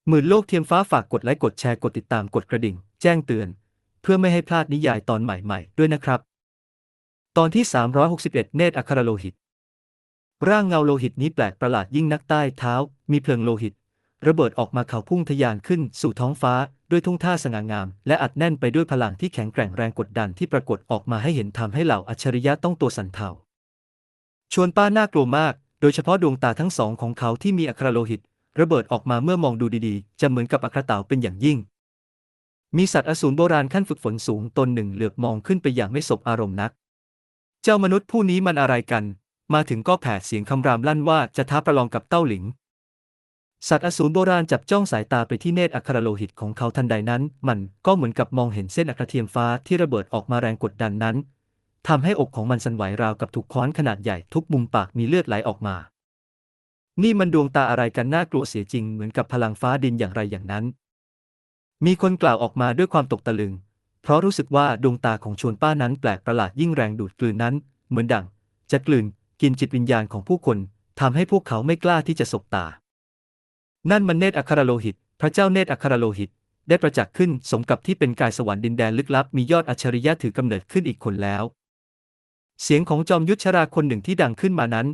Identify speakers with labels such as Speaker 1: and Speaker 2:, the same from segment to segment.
Speaker 1: หมื่นโลกเทียมฟ้าฝากกดไลค์กดแชร์กดติดตามกดกระดิ่งแจ้งเตือนเพื่อไม่ให้พลาดนิยายตอนใหม่ๆด้วยนะครับตอนที่361เนตรอัครโลหิตร่างเงาโลหิตนี้แปลกประหลาดยิ่งนักใต้เท้ามีเพลิงโลหิตระเบิดออกมาเขาพุ่งทะยานขึ้นสู่ท้องฟ้าด้วยทุ่งท่าสง่างามและอัดแน่นไปด้วยพลังที่แข็งแกร่งแรงกดดันที่ปรากฏออกมาให้เห็นทำให้เหล่าอัจฉริยะต้องตัวสั่นเทาชวนป้าน่ากลัวมากโดยเฉพาะดวงตาทั้งสองของเขาที่มีอัครโลหิตระเบิดออกมาเมื่อมองดูดีๆจะเหมือนกับอัครเต๋าเป็นอย่างยิ่งมีสัตว์อสูรโบราณขั้นฝึกฝนสูงตนหนึ่งเหลือบมองขึ้นไปอย่างไม่สบอารมณ์นักเจ้ามนุษย์ผู้นี้มันอะไรกันมาถึงก็แผดเสียงคำรามลั่นว่าจะท้าประลองกับเต้าหลิงสัตว์อสูรโบราณจับจ้องสายตาไปที่เนตรอัครโลหิตของเขาทันใดนั้นมันก็เหมือนกับมองเห็นเส้นอัครเทียมฟ้าที่ระเบิดออกมาแรงกดดันนั้นทำให้อกของมันสั่นไหวราวกับถูกค้อนขนาดใหญ่ทุบมุมปากมีเลือดไหลออกมานี่มันดวงตาอะไรกันน่ากลัวเสียจริงเหมือนกับพลังฟ้าดินอย่างไรอย่างนั้นมีคนกล่าวออกมาด้วยความตกตะลึงเพราะรู้สึกว่าดวงตาของชวนป้านั้นแปลกประหลาดยิ่งแรงดูดกลืนนั้นเหมือนดั่งจะกลืนกินจิตวิญญาณของผู้คนทำให้พวกเขาไม่กล้าที่จะสบตานั่นมันเนตรอัครโลหิตพระเจ้าเนตรอัครโลหิตได้ประจักษ์ขึ้นสมกับที่เป็นกายสวรรค์ดินแดนลึกลับมียอดอัจฉริยะถือกำเนิดขึ้นอีกคนแล้วเสียงของจอมยุทธชราคนหนึ่งที่ดังขึ้นมานั้น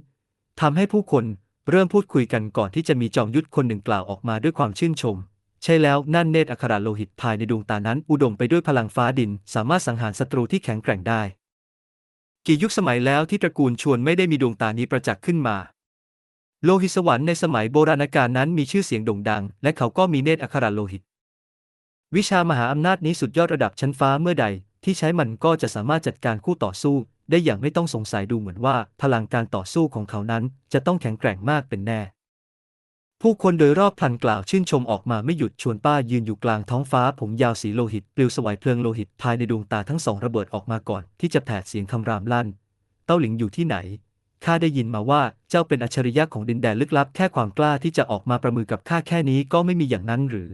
Speaker 1: ทำให้ผู้คนเริ่มพูดคุยกันก่อนที่จะมีจอมยุทธคนหนึ่งกล่าวออกมาด้วยความชื่นชมใช่แล้วนั่นเนตรอัครโลหิตภายในดวงตานั้นอุดมไปด้วยพลังฟ้าดินสามารถสังหารศัตรูที่แข็งแกร่งได้กี่ยุคสมัยแล้วที่ตระกูลชวนไม่ได้มีดวงตานี้ประจักษ์ขึ้นมาโลหิตสวรรค์ในสมัยโบราณกาลนั้นมีชื่อเสียงโด่งดังและเขาก็มีเนตรอัครโลหิตวิชามหาอำนาจนี้สุดยอดระดับชั้นฟ้าเมื่อใดที่ใช้มันก็จะสามารถจัดการคู่ต่อสู้ได้อย่างไม่ต้องสงสัยดูเหมือนว่าพลังการต่อสู้ของเขานั้นจะต้องแข็งแกร่งมากเป็นแน่ผู้คนโดยรอบพลันกล่าวชื่นชมออกมาไม่หยุดชวนป้ายืนอยู่กลางท้องฟ้าผมยาวสีโลหิตปลิวสวายเพลิงโลหิตภายในดวงตาทั้งสองระเบิดออกมาก่อนที่จะแผดเสียงคำรามลั่นเต้าหลิงอยู่ที่ไหนข้าได้ยินมาว่าเจ้าเป็นอัจฉริยะของดินแดนลึกลับแค่ความกล้าที่จะออกมาประมือกับข้าแค่นี้ก็ไม่มีอย่างนั้นหรือ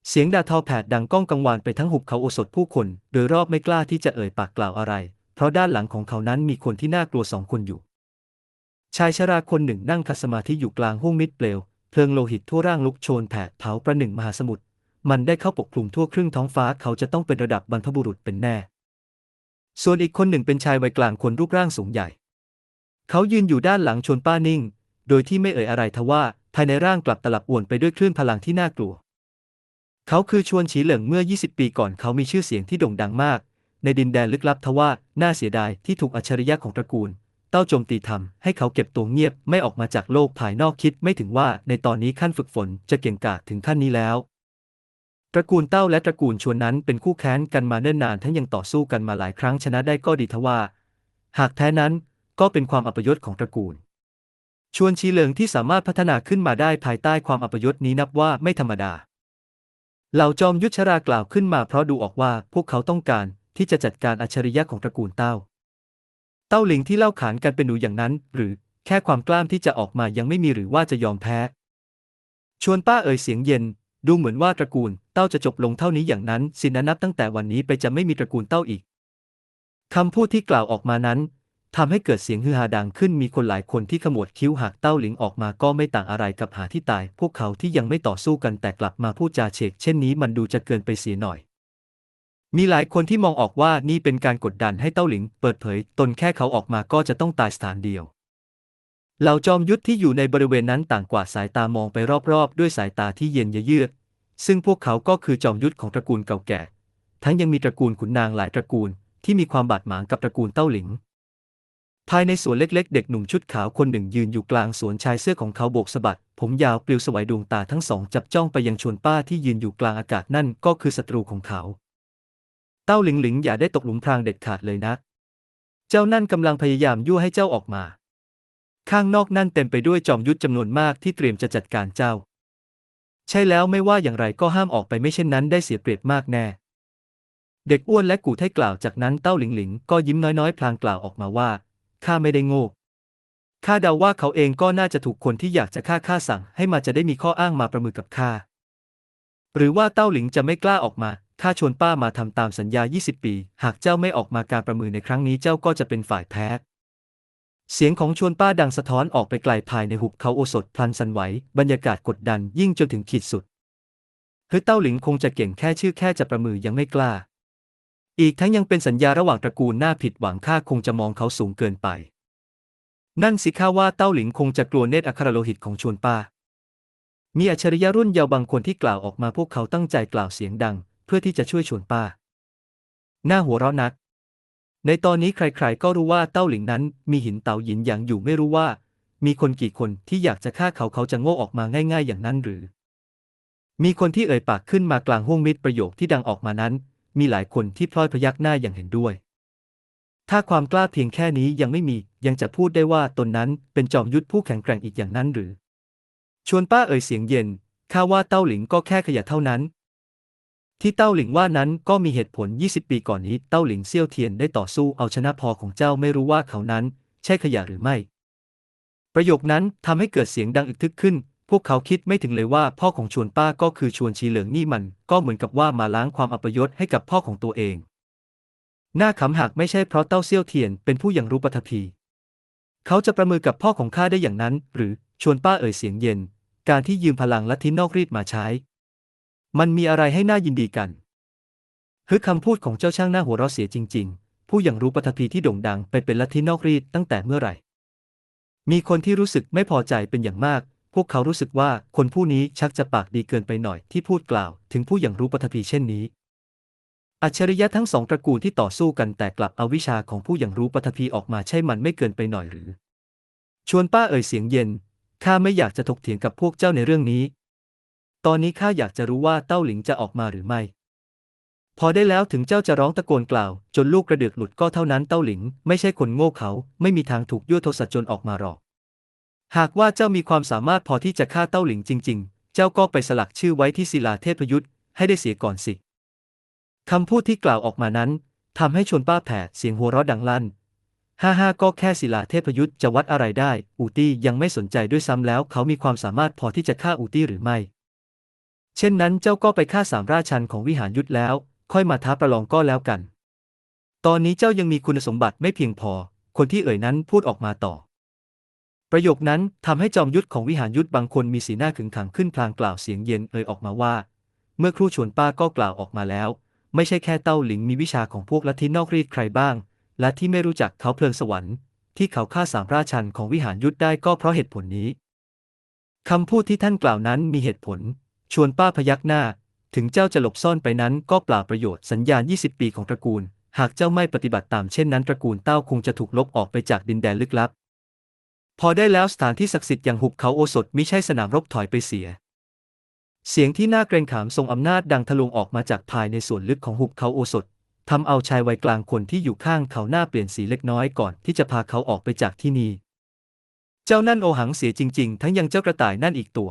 Speaker 1: เสียงด่าทอแผดดังก้องกังวานไปทั้งหุบเขาโอสถผู้คนโดยรอบไม่กล้าที่จะเอ่ยปากกล่าวอะไรเพราะด้านหลังของเขานั้นมีคนที่น่ากลัวสองคนอยู่ชายชราคนหนึ่งนั่งคัดสมาธิอยู่กลางห้วงมิดเปลวเพลิงโลหิตทั่วร่างลุกโชนแผดเผาประหนึ่งมหาสมุทรมันได้เข้าปกคลุมทั่วครึ่งท้องฟ้าเขาจะต้องเป็นระดับบรรพบุรุษเป็นแน่ส่วนอีกคนหนึ่งเป็นชายวัยกลางคนรูปร่างสูงใหญ่เขายืนอยู่ด้านหลังชวนป้านิ่งโดยที่ไม่เอ่ยอะไรทว่าภายในร่างกลับตลับอวนไปด้วยคลื่นพลังที่น่ากลัวเขาคือชวนฉีเหลิงเมื่อ20 ปีก่อนเขามีชื่อเสียงที่โด่งดังมากในดินแดนลึกลับทว่าน่าเสียดายที่ถูกอัจฉริยะของตระกูลเต้าโจมตีทำให้เขาเก็บตัวเงียบไม่ออกมาจากโลกภายนอกคิดไม่ถึงว่าในตอนนี้ขั้นฝึกฝนจะเก่งกาจถึงขั้นนี้แล้วตระกูลเต้าและตระกูลชวนนั้นเป็นคู่แค้นกันมาเนิ่นนานทั้งยังต่อสู้กันมาหลายครั้งชนะได้ก็ดีทว่าหากแพ้นั้นก็เป็นความอัปยศของตระกูลชวนชีเหลิงที่สามารถพัฒนาขึ้นมาได้ภายใต้ความอัปยศนี้นับว่าไม่ธรรมดาเหล่าจอมยุทธชรากล่าวขึ้นมาเพราะดูออกว่าพวกเขาต้องการที่จะจัดการอัจฉริยะของตระกูลเต้าหลิงที่เล่าขานกันเป็นหนูอย่างนั้นหรือแค่ความกล้าที่จะออกมายังไม่มีหรือว่าจะยอมแพ้ชวนป้าเอ่ยเสียงเย็นดูเหมือนว่าตระกูลเต้าจะจบลงเท่านี้อย่างนั้นสินะนับตั้งแต่วันนี้ไปจะไม่มีตระกูลเต้าอีกคำพูดที่กล่าวออกมานั้นทำให้เกิดเสียงฮือฮาดังขึ้นมีคนหลายคนที่ขมวดคิ้วหากเต้าหลิงออกมาก็ไม่ต่างอะไรกับหาที่ตายพวกเขาที่ยังไม่ต่อสู้กันแต่กลับมาพูดจาเฉกเช่นนี้มันดูจะเกินไปเสียหน่อยมีหลายคนที่มองออกว่านี่เป็นการกดดันให้เต้าหลิงเปิดเผยตนแค่เขาออกมาก็จะต้องตายสถานเดียวเหล่าจอมยุทธที่อยู่ในบริเวณนั้นต่างกวาดสายตามองไปรอบๆด้วยสายตาที่เย็นเยือกซึ่งพวกเขาก็คือจอมยุทธของตระกูลเก่าแก่ทั้งยังมีตระกูลขุนนางหลายตระกูลที่มีความบาดหมางกับตระกูลเต้าหลิงภายในสวนเล็กๆเด็กหนุ่มชุดขาวคนหนึ่งยืนอยู่กลางสวนชายเสื้อของเขาโบกสะบัดผมยาวปลิวสวายดวงตาทั้งสองจับจ้องไปยังชวนป้าที่ยืนอยู่กลางอากาศนั่นก็คือศัตรูของเขาเต้าหลิงหลิงอย่าได้ตกหลุมพรางเด็ดขาดเลยนะเจ้านั่นกำลังพยายามยั่วให้เจ้าออกมาข้างนอกนั่นเต็มไปด้วยจอมยุทธจำนวนมากที่เตรียมจะจัดการเจ้าใช่แล้วไม่ว่าอย่างไรก็ห้ามออกไปไม่เช่นนั้นได้เสียเปรียบมากแน่เด็กอ้วนและกู่ไทกล่าวจากนั้นเต้าหลิงหลิงก็ยิ้มน้อยๆพลางกล่าวออกมาว่าข้าไม่ได้โง่ข้าเดาว่าเขาเองก็น่าจะถูกคนที่อยากจะฆ่าสั่งให้มาจะได้มีข้ออ้างมาประมือกับข้าหรือว่าเต้าหลิงจะไม่กล้าออกมาข้าชวนป้ามาทำตามสัญญา20 ปีหากเจ้าไม่ออกมาการประมือในครั้งนี้เจ้าก็จะเป็นฝ่ายแพ้ เสียงของชวนป้าดังสะท้อนออกไปไกลภายในหุบเขาโอสถพลันสั่นไหวบรรยากาศกดดันยิ่งจนถึงขีดสุดเต้าหลิงคงจะเก่งแค่ชื่อแค่จะประมือยังไม่กล้าอีกทั้งยังเป็นสัญญาระหว่างตระกูลน่าผิดหวังข้าคงจะมองเขาสูงเกินไปนั่นสิข้าว่าเต้าหลิงคงจะกลัวเนตรอัครโลหิตของชวนป้ามีอัจฉริยะรุ่นเยาว์บางคนที่กล่าวออกมาพวกเขาตั้งใจกล่าวเสียงดังเพื่อที่จะช่วยชวนป้าหน้าหัวเราะนักในตอนนี้ใครๆก็รู้ว่าเต้าหลิงนั้นมีหินเต๋าหยินหยางอยู่ไม่รู้ว่ามีคนกี่คนที่อยากจะฆ่าเขาจะโง่ออกมาง่ายๆอย่างนั้นหรือมีคนที่เอ่ยปากขึ้นมากลางห้วงมิตรประโยคที่ดังออกมานั้นมีหลายคนที่พลอยพยักหน้าอย่างเห็นด้วยถ้าความกล้าเพียงแค่นี้ยังไม่มียังจะพูดได้ว่าตนนั้นเป็นจอมยุทธผู้แข็งแกร่งอีกอย่างนั้นหรือชวนป้าเอ่ยเสียงเย็นข้าว่าเต้าหลิงก็แค่ขยะเท่านั้นที่เต้าหลิงว่านั้นก็มีเหตุผล20 ปีก่อนนี้เต้าหลิงเซี่ยวเทียนได้ต่อสู้เอาชนะพอของเจ้าไม่รู้ว่าเขานั้นใช่ขยะหรือไม่ประโยคนั้นทำให้เกิดเสียงดังอึกทึกขึ้นพวกเขาคิดไม่ถึงเลยว่าพ่อของชวนป้าก็คือชวนชีเหลิงนี่มันก็เหมือนกับว่ามาล้างความอัปยศให้กับพ่อของตัวเองน่าขำหากไม่ใช่เพราะเต้าเซี่ยวเทียนเป็นผู้อย่างรู้ปฐพีเขาจะประมือกับพ่อของข้าได้อย่างนั้นหรือชวนป้าเอ่ยเสียงเย็นการที่ยืมพลังลัทธินอกรีดมาใช้มันมีอะไรให้น่ายินดีกันคำพูดของเจ้าช่างหน้าหัวเราะเสียจริงๆผู้อย่างรู้ปฐพีที่โด่งดังไปเป็นลัทธินอกรีดตั้งแต่เมื่อไหร่มีคนที่รู้สึกไม่พอใจเป็นอย่างมากพวกเขารู้สึกว่าคนผู้นี้ชักจะปากดีเกินไปหน่อยที่พูดกล่าวถึงผู้อย่างรู้ปฐพีเช่นนี้อัจฉริยะทั้งสองตระกูลที่ต่อสู้กันแต่กลับเอาวิชาของผู้อย่างรู้ปฐพีออกมาใช่มันไม่เกินไปหน่อยหรือชวนป้าเอ่ยเสียงเย็นข้าไม่อยากจะถกเถียงกับพวกเจ้าในเรื่องนี้ตอนนี้ข้าอยากจะรู้ว่าเต้าหลิงจะออกมาหรือไม่พอได้แล้วถึงเจ้าจะร้องตะโกนกล่าวจนลูกกระเดือกหลุดก็เท่านั้นเต้าหลิงไม่ใช่คนโง่เขาไม่มีทางถูกยั่วโทสะจนออกมาหรอกหากว่าเจ้ามีความสามารถพอที่จะฆ่าเต้าหลิงจริงๆเจ้าก็ไปสลักชื่อไว้ที่ศิลาเทพยุทธให้ได้เสียก่อนสิคำพูดที่กล่าวออกมานั้นทำให้ชวนป้าแผ่เสียงหัวเราะดังลั่นฮ่าก็แค่ศิลาเทพยุทธจะวัดอะไรได้อูตี้ยังไม่สนใจด้วยซ้ำแล้วเขามีความสามารถพอที่จะฆ่าอูตี้หรือไม่เช่นนั้นเจ้าก็ไปฆ่าสามราชันของวิหารยุทธแล้วค่อยมาท้าประลองก็แล้วกันตอนนี้เจ้ายังมีคุณสมบัติไม่เพียงพอคนที่เอ่ยนั้นพูดออกมาต่อประโยคนั้นทำให้จอมยุทธของวิหารยุทธบางคนมีสีหน้าขึงขังขึ้นพลางกล่าวเสียงเย็นเอ่ยออกมาว่าเมื่อครู่ชวนป้าก็กล่าวออกมาแล้วไม่ใช่แค่เต้าหลิงมีวิชาของพวกลัทธินอกรีดใครบ้างและที่ไม่รู้จักเขาเพลิงสวรรค์ที่เขาฆ่าสามราชันของวิหารยุทธได้ก็เพราะเหตุผลนี้คำพูดที่ท่านกล่าวนั้นมีเหตุผลชวนป้าพยักหน้าถึงเจ้าจะหลบซ่อนไปนั้นก็เปล่าประโยชน์สัญญาณ20 ปีของตระกูลหากเจ้าไม่ปฏิบัติตามเช่นนั้นตระกูลเต้าคงจะถูกลบออกไปจากดินแดนลึกลับพอได้แล้วสถานที่ศักดิ์สิทธิ์อย่างหุบเขาโอสถมิใช่สนามรบถอยไปเสียเสียงที่น่าเกรงขามทรงอำนาจดังทะลวงออกมาจากภายในส่วนลึกของหุบเขาโอสถทำเอาชายวัยกลางคนที่อยู่ข้างเขาหน้าเปลี่ยนสีเล็กน้อยก่อนที่จะพาเขาออกไปจากที่นี่เจ้านั่นโอหังเสียจริงๆทั้งยังเจ้ากระต่ายนั่นอีกตัว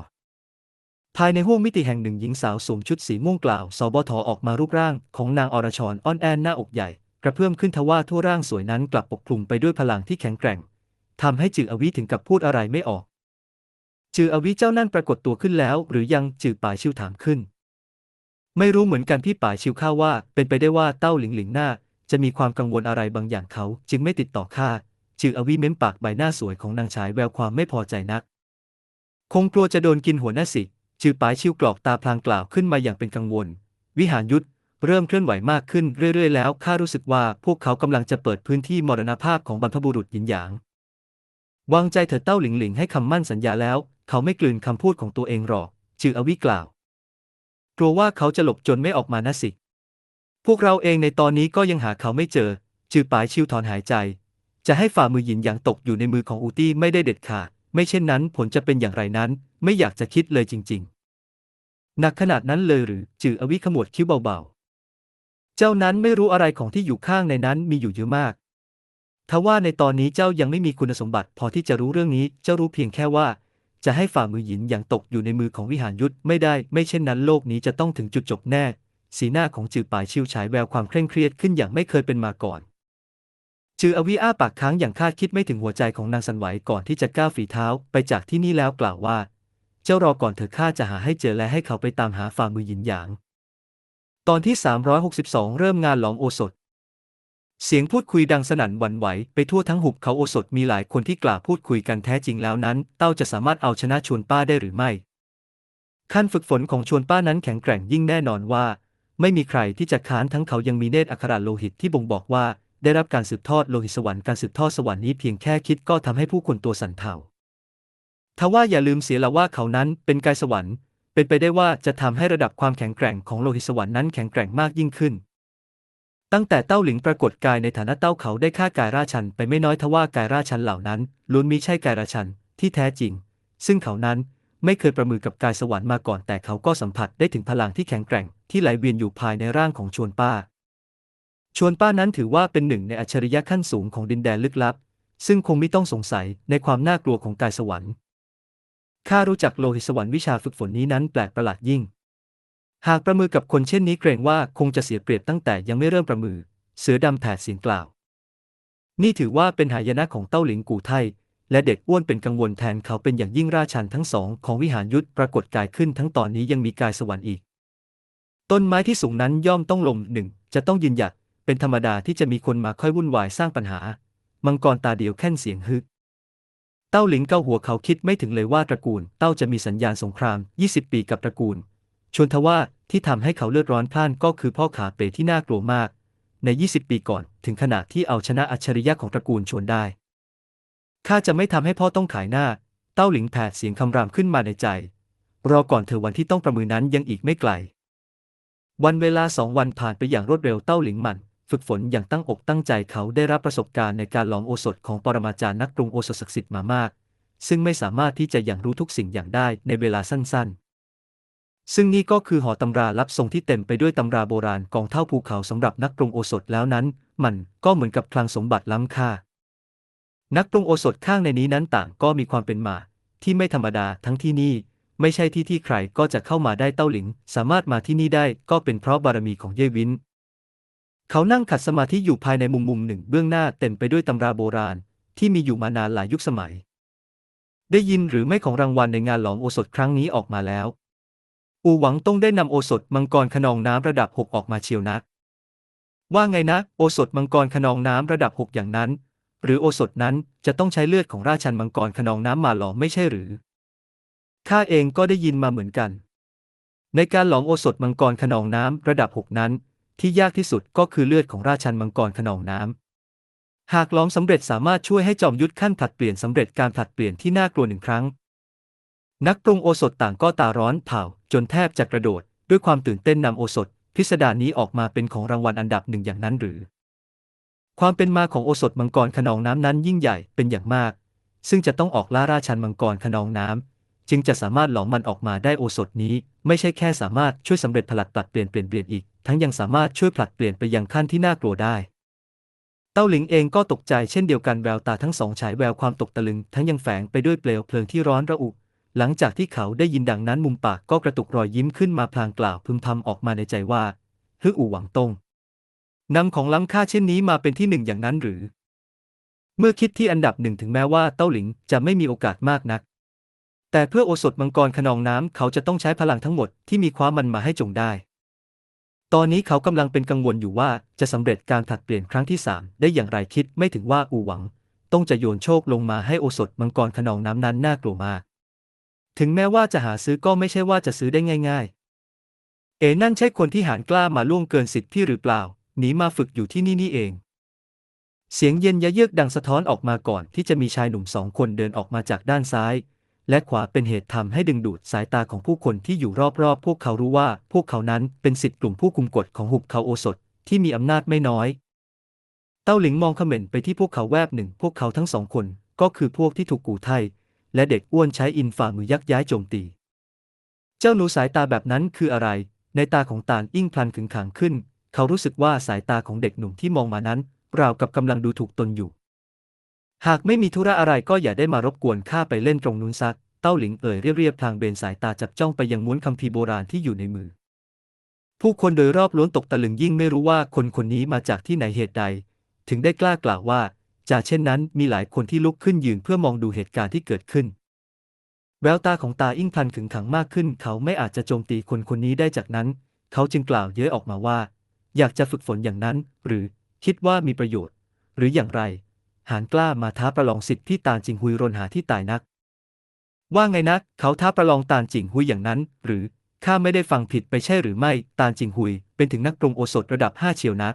Speaker 1: ภายในห้วงมิติแห่งหนึ่งหญิงสาวสวมชุดสีม่วงกล่าวสบทออกมารูปร่างของนางอรชรอ่อนแอนหน้าอกใหญ่กระเพื่อมขึ้นทว่าทั่วร่างสวยนั้นกลับปกคลุมไปด้วยพลังที่แข็งแกร่งทำให้จืออวิถึงกับพูดอะไรไม่ออกจืออวิเจ้านั่นปรากฏตัวขึ้นแล้วหรือยังจือป่ายชิวถามขึ้นไม่รู้เหมือนกันพี่ป่ายชิวข้าว่าเป็นไปได้ว่าเต้าหลิงหลิงหน้าจะมีความกังวลอะไรบางอย่างเขาจึงไม่ติดต่อข้าจืออวิเม้มปากใบหน้าสวยของนางฉายแววความไม่พอใจนักคงกลัวจะโดนกินหัวหน้าสิจือป่ายชิวกรอกตาพลางกล่าวขึ้นมาอย่างเป็นกังวลวิหารยุทธเริ่มเคลื่อนไหวมากขึ้นเรื่อยๆแล้วข้ารู้สึกว่าพวกเขากำลังจะเปิดพื้นที่มรณภาพของบรรพบุรุษหยินหยางวางใจเถิดเต้าหลิงหลิงให้คำมั่นสัญญาแล้วเขาไม่กลืนคำพูดของตัวเองหรอกจืออวิกล่าวกลัวว่าเขาจะหลบจนไม่ออกมานะสิพวกเราเองในตอนนี้ก็ยังหาเขาไม่เจอจือป่ายชิวถอนหายใจจะให้ฝ่ามือหยินหยางตกอยู่ในมือของอูตี้ไม่ได้เด็ดขาดไม่เช่นนั้นผลจะเป็นอย่างไรนั้นไม่อยากจะคิดเลยจริงๆหนักขนาดนั้นเลยหรือจืออวิขมวดคิ้วเบาๆเจ้านั้นไม่รู้อะไรของที่อยู่ข้างในนั้นมีอยู่เยอะมากทว่าในตอนนี้เจ้ายังไม่มีคุณสมบัติพอที่จะรู้เรื่องนี้เจ้ารู้เพียงแค่ว่าจะให้ฝ่ามือหยินอย่างตกอยู่ในมือของวิหารยุทธไม่ได้ไม่เช่นนั้นโลกนี้จะต้องถึงจุดจบแน่สีหน้าของจือป่ายชิวฉายแววความเคร่งเครียดขึ้นอย่างไม่เคยเป็นมาก่อนจืออวิอ้าปากค้างอย่างคาดคิดไม่ถึงหัวใจของนางสันไหวก่อนที่จะก้าวฝีเท้าไปจากที่นี่แล้วกล่าวว่าเจ้ารอก่อนเถอะข้าจะหาให้เจอและให้เขาไปตามหาฝ่ามือหยินหยางตอนที่362เริ่มงานหลอมโอสถ เสียงพูดคุยดังสนั่นหวั่นไหวไปทั่วทั้งหุบเขาโอสถมีหลายคนที่กล่าวพูดคุยกันแท้จริงแล้วนั้นเต้าจะสามารถเอาชนะชวนป้าได้หรือไม่ขั้นฝึกฝนของชวนป้านั้นแข็งแกร่งยิ่งแน่นอนว่าไม่มีใครที่จะค้านทั้งเขายังมีเนตรอัคราโลหิตที่บ่งบอกว่าได้รับการสืบทอดโลหิตสวรรค์การสืบทอดสวรรค์นี้เพียงแค่คิดก็ทำให้ผู้คนตัวสั่นเทาทว่าอย่าลืมเสียละว่าเขานั้นเป็นกายสวรรค์เป็นไปได้ว่าจะทำให้ระดับความแข็งแกร่งของโลหิตสวรรค์นั้นแข็งแกร่งมากยิ่งขึ้นตั้งแต่เต้าหลิงปรากฏกายในฐานะเต้าเขาได้ฆ่ากายราชันไปไม่น้อยทว่ากายราชันเหล่านั้นล้วนมิใช่กายราชันที่แท้จริงซึ่งเขานั้นไม่เคยประมือกับกายสวรรค์มาก่อนแต่เขาก็สัมผัสได้ถึงพลังที่แข็งแกร่งที่ไหลเวียนอยู่ภายในร่างของชวนป้าชวนป้านั้นถือว่าเป็นหนึ่งในอัจฉริยะขั้นสูงของดินแดนลึกลับซึ่งคงไม่ต้องสงสัยในความน่ากลัวของกายสวรรค์ข้ารู้จักโลหิตสวรรค์วิชาฝึกฝนนี้นั้นแปลกประหลาดยิ่งหากประมือกับคนเช่นนี้เกรงว่าคงจะเสียเปรียบตั้งแต่ยังไม่เริ่มประมือเสือดำแผดเสียงกล่าวนี่ถือว่าเป็นหายนะของเต้าหลิงกู่ไทและเด็กอ้วนเป็นกังวลแทนเขาเป็นอย่างยิ่งราชันทั้งสองของวิหารยุทธปรากฏกายขึ้นทั้งตอนนี้ยังมีกายสวรรค์อีกต้นไม้ที่สูงนั้นย่อมต้องล้มหนึ่งจะต้องยืนหยัดเป็นธรรมดาที่จะมีคนมาค่อยวุ่นวายสร้างปัญหามังกรตาเดียวแค่นเสียงฮึกเต้าหลิงเกาหัวเขาคิดไม่ถึงเลยว่าตระกูลเต้าจะมีสัญญาณสงคราม20 ปีกับตระกูลชวนทว่าที่ทำให้เขาเลือดร้อนพล่านก็คือพ่อขาเป๋ที่น่ากลัวมากใน20 ปีก่อนถึงขนาดที่เอาชนะอัจฉริยะของตระกูลชวนได้ข้าจะไม่ทำให้พ่อต้องขายหน้าเต้าหลิงแผดเสียงคำรามขึ้นมาในใจรอก่อนเธอวันที่ต้องประมือนั้นยังอีกไม่ไกลวันเวลา2 วันผ่านไปอย่างรวดเร็วเต้าหลิงหมั่นฝึกฝนอย่างตั้งอกตั้งใจเขาได้รับประสบการณ์ในการหลอมโอสถของปรมาจารย์นักปรุงโอสถศักดิ์สิทธิ์มามากซึ่งไม่สามารถที่จะอย่างรู้ทุกสิ่งอย่างได้ในเวลาสั้นๆซึ่งนี่ก็คือหอตำราลับทรงที่เต็มไปด้วยตำราโบราณกองเท่าภูเขาสำหรับนักปรุงโอสถแล้วนั้นมันก็เหมือนกับคลังสมบัติล้ำค่านักปรุงโอสถข้างในนี้นั้นต่างก็มีความเป็นมาที่ไม่ธรรมดาทั้งที่นี่ไม่ใช่ที่ที่ใครก็จะเข้ามาได้เต้าหลิงสามารถมาที่นี่ได้ก็เป็นเพราะบารมีของเย่วินเขานั่งขัดสมาธิอยู่ภายในมุมหนึ่งเบื้องหน้าเต็มไปด้วยตำราโบราณที่มีอยู่มานานหลายยุคสมัยได้ยินหรือไม่ของรางวัลในงานหลอมโอสถครั้งนี้ออกมาแล้วอูหวังต้งได้นำโอสถมังกรคะนองน้ำระดับ6ออกมาเชียวนักว่าไงนะโอสถมังกรคะนองน้ำระดับ6อย่างนั้นหรือโอสถนั้นจะต้องใช้เลือดของราชันมังกรคะนองน้ำมาหลอมไม่ใช่หรือข้าเองก็ได้ยินมาเหมือนกันในการหลอมโอสถมังกรคะนองน้ำระดับ6นั้นที่ยากที่สุดก็คือเลือดของราชันมังกรคะนองน้ำหากหลอมสำเร็จสามารถช่วยให้จอมยุทธขั้นผลัดเปลี่ยนสำเร็จการผลัดเปลี่ยนที่น่ากลัว1 ครั้งนักปรุงโอสถต่างก็ตาร้อนเผาจนแทบจะกระโดดด้วยความตื่นเต้นนำโอสถพิสดารนี้ออกมาเป็นของรางวัลอันดับ1อย่างนั้นหรือความเป็นมาของโอสถมังกรคะนองน้ำนั้นยิ่งใหญ่เป็นอย่างมากซึ่งจะต้องออกล่าราชันมังกรคะนองน้ำจึงจะสามารถหลอมมันออกมาได้โอสถนี้ไม่ใช่แค่สามารถช่วยสำเร็จผลัดเปลี่ยนอีกทั้งยังสามารถช่วยผลัดเปลี่ยนไปยังขั้นที่น่ากลัวได้เต้าหลิงเองก็ตกใจเช่นเดียวกันแววตาทั้งสองฉายแววความตกตะลึงทั้งยังแฝงไปด้วยเปลวเพลิงที่ร้อนระอุหลังจากที่เขาได้ยินดังนั้นมุมปากก็กระตุกรอยยิ้มขึ้นมาพลางกล่าวพึมพำออกมาในใจว่าฮึอู่หวังตงนำของล้ำค่าเช่นนี้มาเป็นที่1อย่างนั้นหรือเมื่อคิดที่อันดับ1ถึงแม้ว่าเต้าหลิงจะไม่มีโอกาสมากนักแต่เพื่อโอสถมังกรคะนองน้ำเขาจะต้องใช้พลังทั้งหมดที่มีคว้ามันมาให้จงได้ตอนนี้เขากำลังเป็นกังวลอยู่ว่าจะสำเร็จการผลัดเปลี่ยนครั้งที่3ได้อย่างไรคิดไม่ถึงว่าอู่หวังต้องจะโยนโชคลงมาให้โอสถมังกรคะนองน้ำนั้นน่ากลัวมากถึงแม้ว่าจะหาซื้อก็ไม่ใช่ว่าจะซื้อได้ง่ายๆนั่นใช่คนที่หาญกล้ามาล่วงเกินสิทธิ์พี่หรือเปล่าหนีมาฝึกอยู่ที่นี่เองเสียงเย็นยะเยือกดังสะท้อนออกมาก่อนที่จะมีชายหนุ่ม2 คนเดินออกมาจากด้านซ้ายและขวาเป็นเหตุทำให้ดึงดูดสายตาของผู้คนที่อยู่รอบๆพวกเขารู้ว่าพวกเขานั้นเป็นศิษย์กลุ่มผู้กุมกฎของหุบเขาโอสถที่มีอำนาจไม่น้อยเต้าหลิงมองเขม่นไปที่พวกเขาแวบหนึ่งพวกเขาทั้ง2 คนก็คือพวกที่ถูกกู่ไทและเด็กอ้วนใช้อินฝ่ามือยักย้ายโจมตีเจ้าหนูสายตาแบบนั้นคืออะไรในตาของตาลอิ่งพลันขึงขังขึ้นเขารู้สึกว่าสายตาของเด็กหนุ่มที่มองมานั้นราวกับกำลังดูถูกตนอยู่หากไม่มีธุระอะไรก็อย่าได้มารบกวนข้าไปเล่นตรงนู้นซักเต้าหลิงเรียบพลางเบนสายตาจับจ้องไปยังม้วนคัมภีร์โบราณที่อยู่ในมือผู้คนโดยรอบล้วนตกตะลึงยิ่งไม่รู้ว่าคนนี้มาจากที่ไหนเหตุใดถึงได้กล้ากล่าวว่าจากเช่นนั้นมีหลายคนที่ลุกขึ้นยืนเพื่อมองดูเหตุการณ์ที่เกิดขึ้นแววตาของตาอิ่งพลันขึงขังมากขึ้นเขาไม่อาจจะโจมตีคนนี้ได้จากนั้นเขาจึงกล่าวเย้ยออกมาว่าอยากจะฝึกฝนอย่างนั้นหรือ คิดว่ามีประโยชน์หรืออย่างไรหานกล้ามาท้าประลองสิทธิ์พี่ตาลจิงฮุยรนหาที่ตายนักว่าไงนะเขาท้าประลองตาลจิงฮุยอย่างนั้นหรือข้าไม่ได้ฟังผิดไปใช่หรือไม่ตาลจิงฮุยเป็นถึงนักปรุงโอสถระดับ5เชียวนัก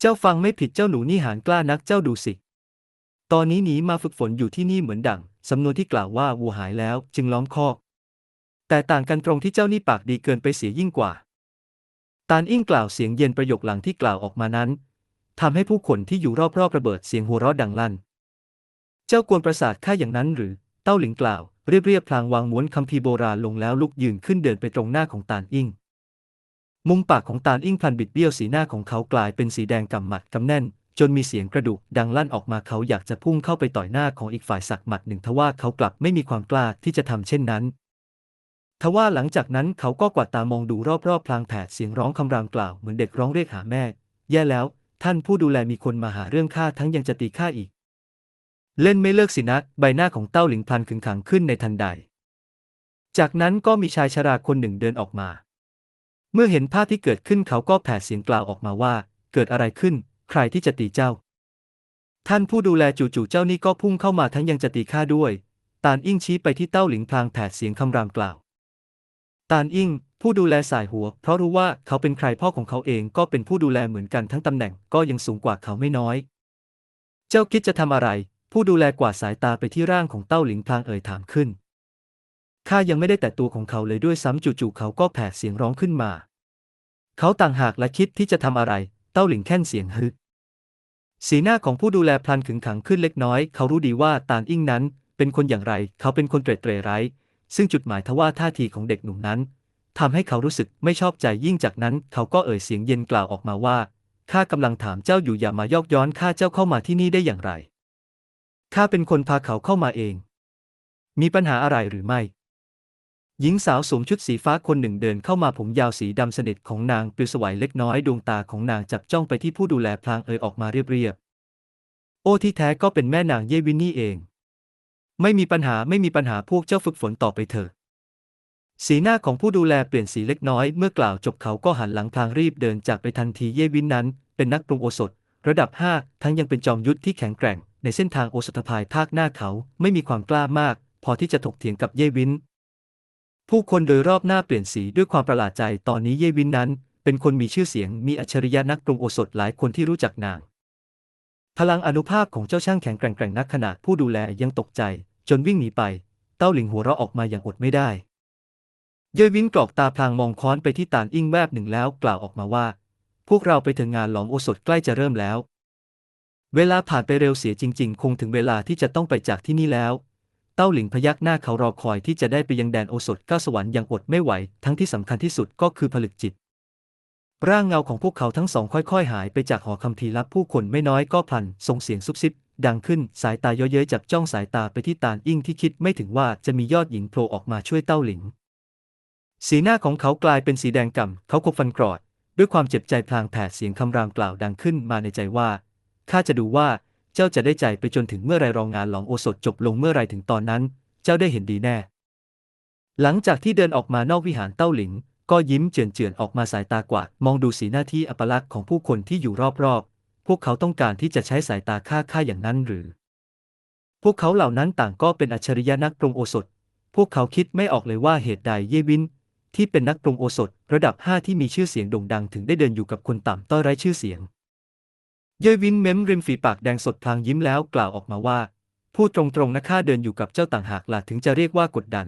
Speaker 1: เจ้าฟังไม่ผิดเจ้าหนูนี่หานกล้านักเจ้าดูสิตอนนี้หนีมาฝึกฝนอยู่ที่นี่เหมือนดั่งสำนวนที่กล่าวว่าวัวหายแล้วจึงล้อมคอกแต่ต่างกันตรงที่เจ้านี่ปากดีเกินไปเสียยิ่งกว่าตาลอิ่งกล่าวเสียงเย็นประโยคหลังที่กล่าวออกมานั้นทำให้ผู้คนที่อยู่รอบๆระเบิดเสียงหัวเราะดังลั่นเจ้ากวนประสาทข้าอย่างนั้นหรือเต้าหลิงกล่าวเรียบพลางวางม้วนคัมภีร์โบราณลงแล้วลุกยืนขึ้นเดินไปตรงหน้าของตาลอิ่งมุมปากของตาลอิ่งพลันบิดเบี้ยวสีหน้าของเขากลายเป็นสีแดงกำหมัดกำแน่นจนมีเสียงกระดูกดังลั่นออกมาเขาอยากจะพุ่งเข้าไปต่อยหน้าของอีกฝ่ายสักหมัดหนึ่งทว่าเขากลับไม่มีความกล้าที่จะทำเช่นนั้นทว่าหลังจากนั้นเขาก็กวาดตามองดูรอบๆพลางแผดเสียงร้องคำรามกล่าวเหมือนเด็กร้องเรียกหาแม่แย่แล้วท่านผู้ดูแลมีคนมาหาเรื่องข้าทั้งยังจะตีข้าอีกเล่นไม่เลิกสินะใบหน้าของเต้าหลิงพลันขึงขังขึ้นในทันใดจากนั้นก็มีชายชราคนหนึ่งเดินออกมาเมื่อเห็นภาพที่เกิดขึ้นเขาก็แผดเสียงกล่าวออกมาว่าเกิดอะไรขึ้นใครที่จะตีเจ้าท่านผู้ดูแลจู่ๆเจ้านี่ก็พุ่งเข้ามาทั้งยังจะตีข้าด้วยตาลอิ่งชี้ไปที่เต้าหลิงพลางแผดเสียงคำรามกล่าวตาลอิ่งผู้ดูแลสายหัวเพราะรู้ว่าเขาเป็นใครพ่อของเขาเองก็เป็นผู้ดูแลเหมือนกันทั้งตำแหน่งก็ยังสูงกว่าเขาไม่น้อยเจ้าคิดจะทำอะไรผู้ดูแลกวาดสายตาไปที่ร่างของเต้าหลิงพลางเอ่ยถามขึ้นข้ายังไม่ได้แตะตัวของเขาเลยด้วยซ้ำจู่ๆเขาก็แผดเสียงร้องขึ้นมาเขาต่างหากและคิดที่จะทำอะไรเต้าหลิงแค่นเสียงฮึสีหน้าของผู้ดูแลพลันขึงขังขึ้นเล็กน้อยเขารู้ดีว่าตาลอิ่งนั้นเป็นคนอย่างไรเขาเป็นคนเตร่ไร้ซึ่งจุดหมายทว่าท่าทีของเด็กหนุ่มนั้นทำให้เขารู้สึกไม่ชอบใจยิ่งจากนั้นเขาก็เอ่ยเสียงเย็นกล่าวออกมาว่าข้ากำลังถามเจ้าอยู่อย่ามายอกย้อนข้าเจ้าเข้ามาที่นี่ได้อย่างไรข้าเป็นคนพาเขาเข้ามาเองมีปัญหาอะไรหรือไม่หญิงสาวสวมชุดสีฟ้าคนหนึ่งเดินเข้ามาผมยาวสีดำสนิทของนางปลิวสวัยเล็กน้อยดวงตาของนางจับจ้องไปที่ผู้ดูแลพลางเอ่ยออกมาเรียบโอ้ที่แท้ก็เป็นแม่นางเย่วินนี่เองไม่มีปัญหาพวกเจ้าฝึกฝนต่อไปเถอะสีหน้าของผู้ดูแลเปลี่ยนสีเล็กน้อยเมื่อกล่าวจบเขาก็หันหลังพลางรีบเดินจากไปทันทีเย่วินนั้นเป็นนักปรุงโอสถระดับ5ทั้งยังเป็นจอมยุทธที่แข็งแกร่งในเส้นทางโอสถภายภาคหน้าเขาไม่มีความกล้ามากพอที่จะถกเถียงกับเย่วินผู้คนโดยรอบหน้าเปลี่ยนสีด้วยความประหลาดใจตอนนี้เย่วินนั้นเป็นคนมีชื่อเสียงมีอัจฉริยะนักปรุงโอสถหลายคนที่รู้จักนางพลังอานุภาพของเจ้าช่างแข็งแกร่งนักขนาดผู้ดูแลยังตกใจจนวิ่งหนีไปเต้าหลิงหัวเราะออกมาอย่างอดไม่ได้เย่วินกรอกตาพลางมองค้อนไปที่ตาลอิ่งแวบหนึ่งแล้วกล่าวออกมาว่าพวกเราไปถึงงานหลอมโอสถใกล้จะเริ่มแล้วเวลาผ่านไปเร็วเสียจริงๆคงถึงเวลาที่จะต้องไปจากที่นี่แล้วเต้าหลิงพยักหน้าเขารอคอยที่จะได้ไปยังแดนโอสถก้าวสวรรค์อย่างอดไม่ไหวทั้งที่สำคัญที่สุดก็คือผลึกจิตร่างเงาของพวกเขาทั้งสองค่อยๆหายไปจากหอคัมภีร์ลับผู้คนไม่น้อยก็พลันส่งเสียงซุบซิบดังขึ้นสายตาเย้ยๆจับจ้องสายตาไปที่ตาลอิ่งที่คิดไม่ถึงว่าจะมียอดหญิงโผล่ออกมาช่วยเต้าหลิงสีหน้าของเขากลายเป็นสีแดงก่ำเขาคบฟันกรอดด้วยความเจ็บใจพลางแผดเสียงคำรามกล่าวดังขึ้นมาในใจว่าข้าจะดูว่าเจ้าจะได้ใจไปจนถึงเมื่อไรรองงานหลอมโอสถจบลงเมื่อไรถึงตอนนั้นเจ้าได้เห็นดีแน่หลังจากที่เดินออกมานอกวิหารเต้าหลิงก็ยิ้มเจือนๆออกมาสายตากวาดมองดูสีหน้าที่อัปลักษณ์ของผู้คนที่อยู่รอบๆพวกเขาต้องการที่จะใช้สายตาฆ่าอย่างนั้นหรือพวกเขาเหล่านั้นต่างก็เป็นอัจฉริยะนักปรุงโอสถพวกเขาคิดไม่ออกเลยว่าเหตุใดเย่วินที่เป็นนักปรุงโอสถระดับ5ที่มีชื่อเสียงโด่งดังถึงได้เดินอยู่กับคนต่ำต้อยไร้ชื่อเสียงเย่วินเม้มริมฝีปากแดงสดพลางยิ้มแล้วกล่าวออกมาว่าพูดตรงๆนะข้าเดินอยู่กับเจ้าต่างหากล่ะถึงจะเรียกว่ากดดัน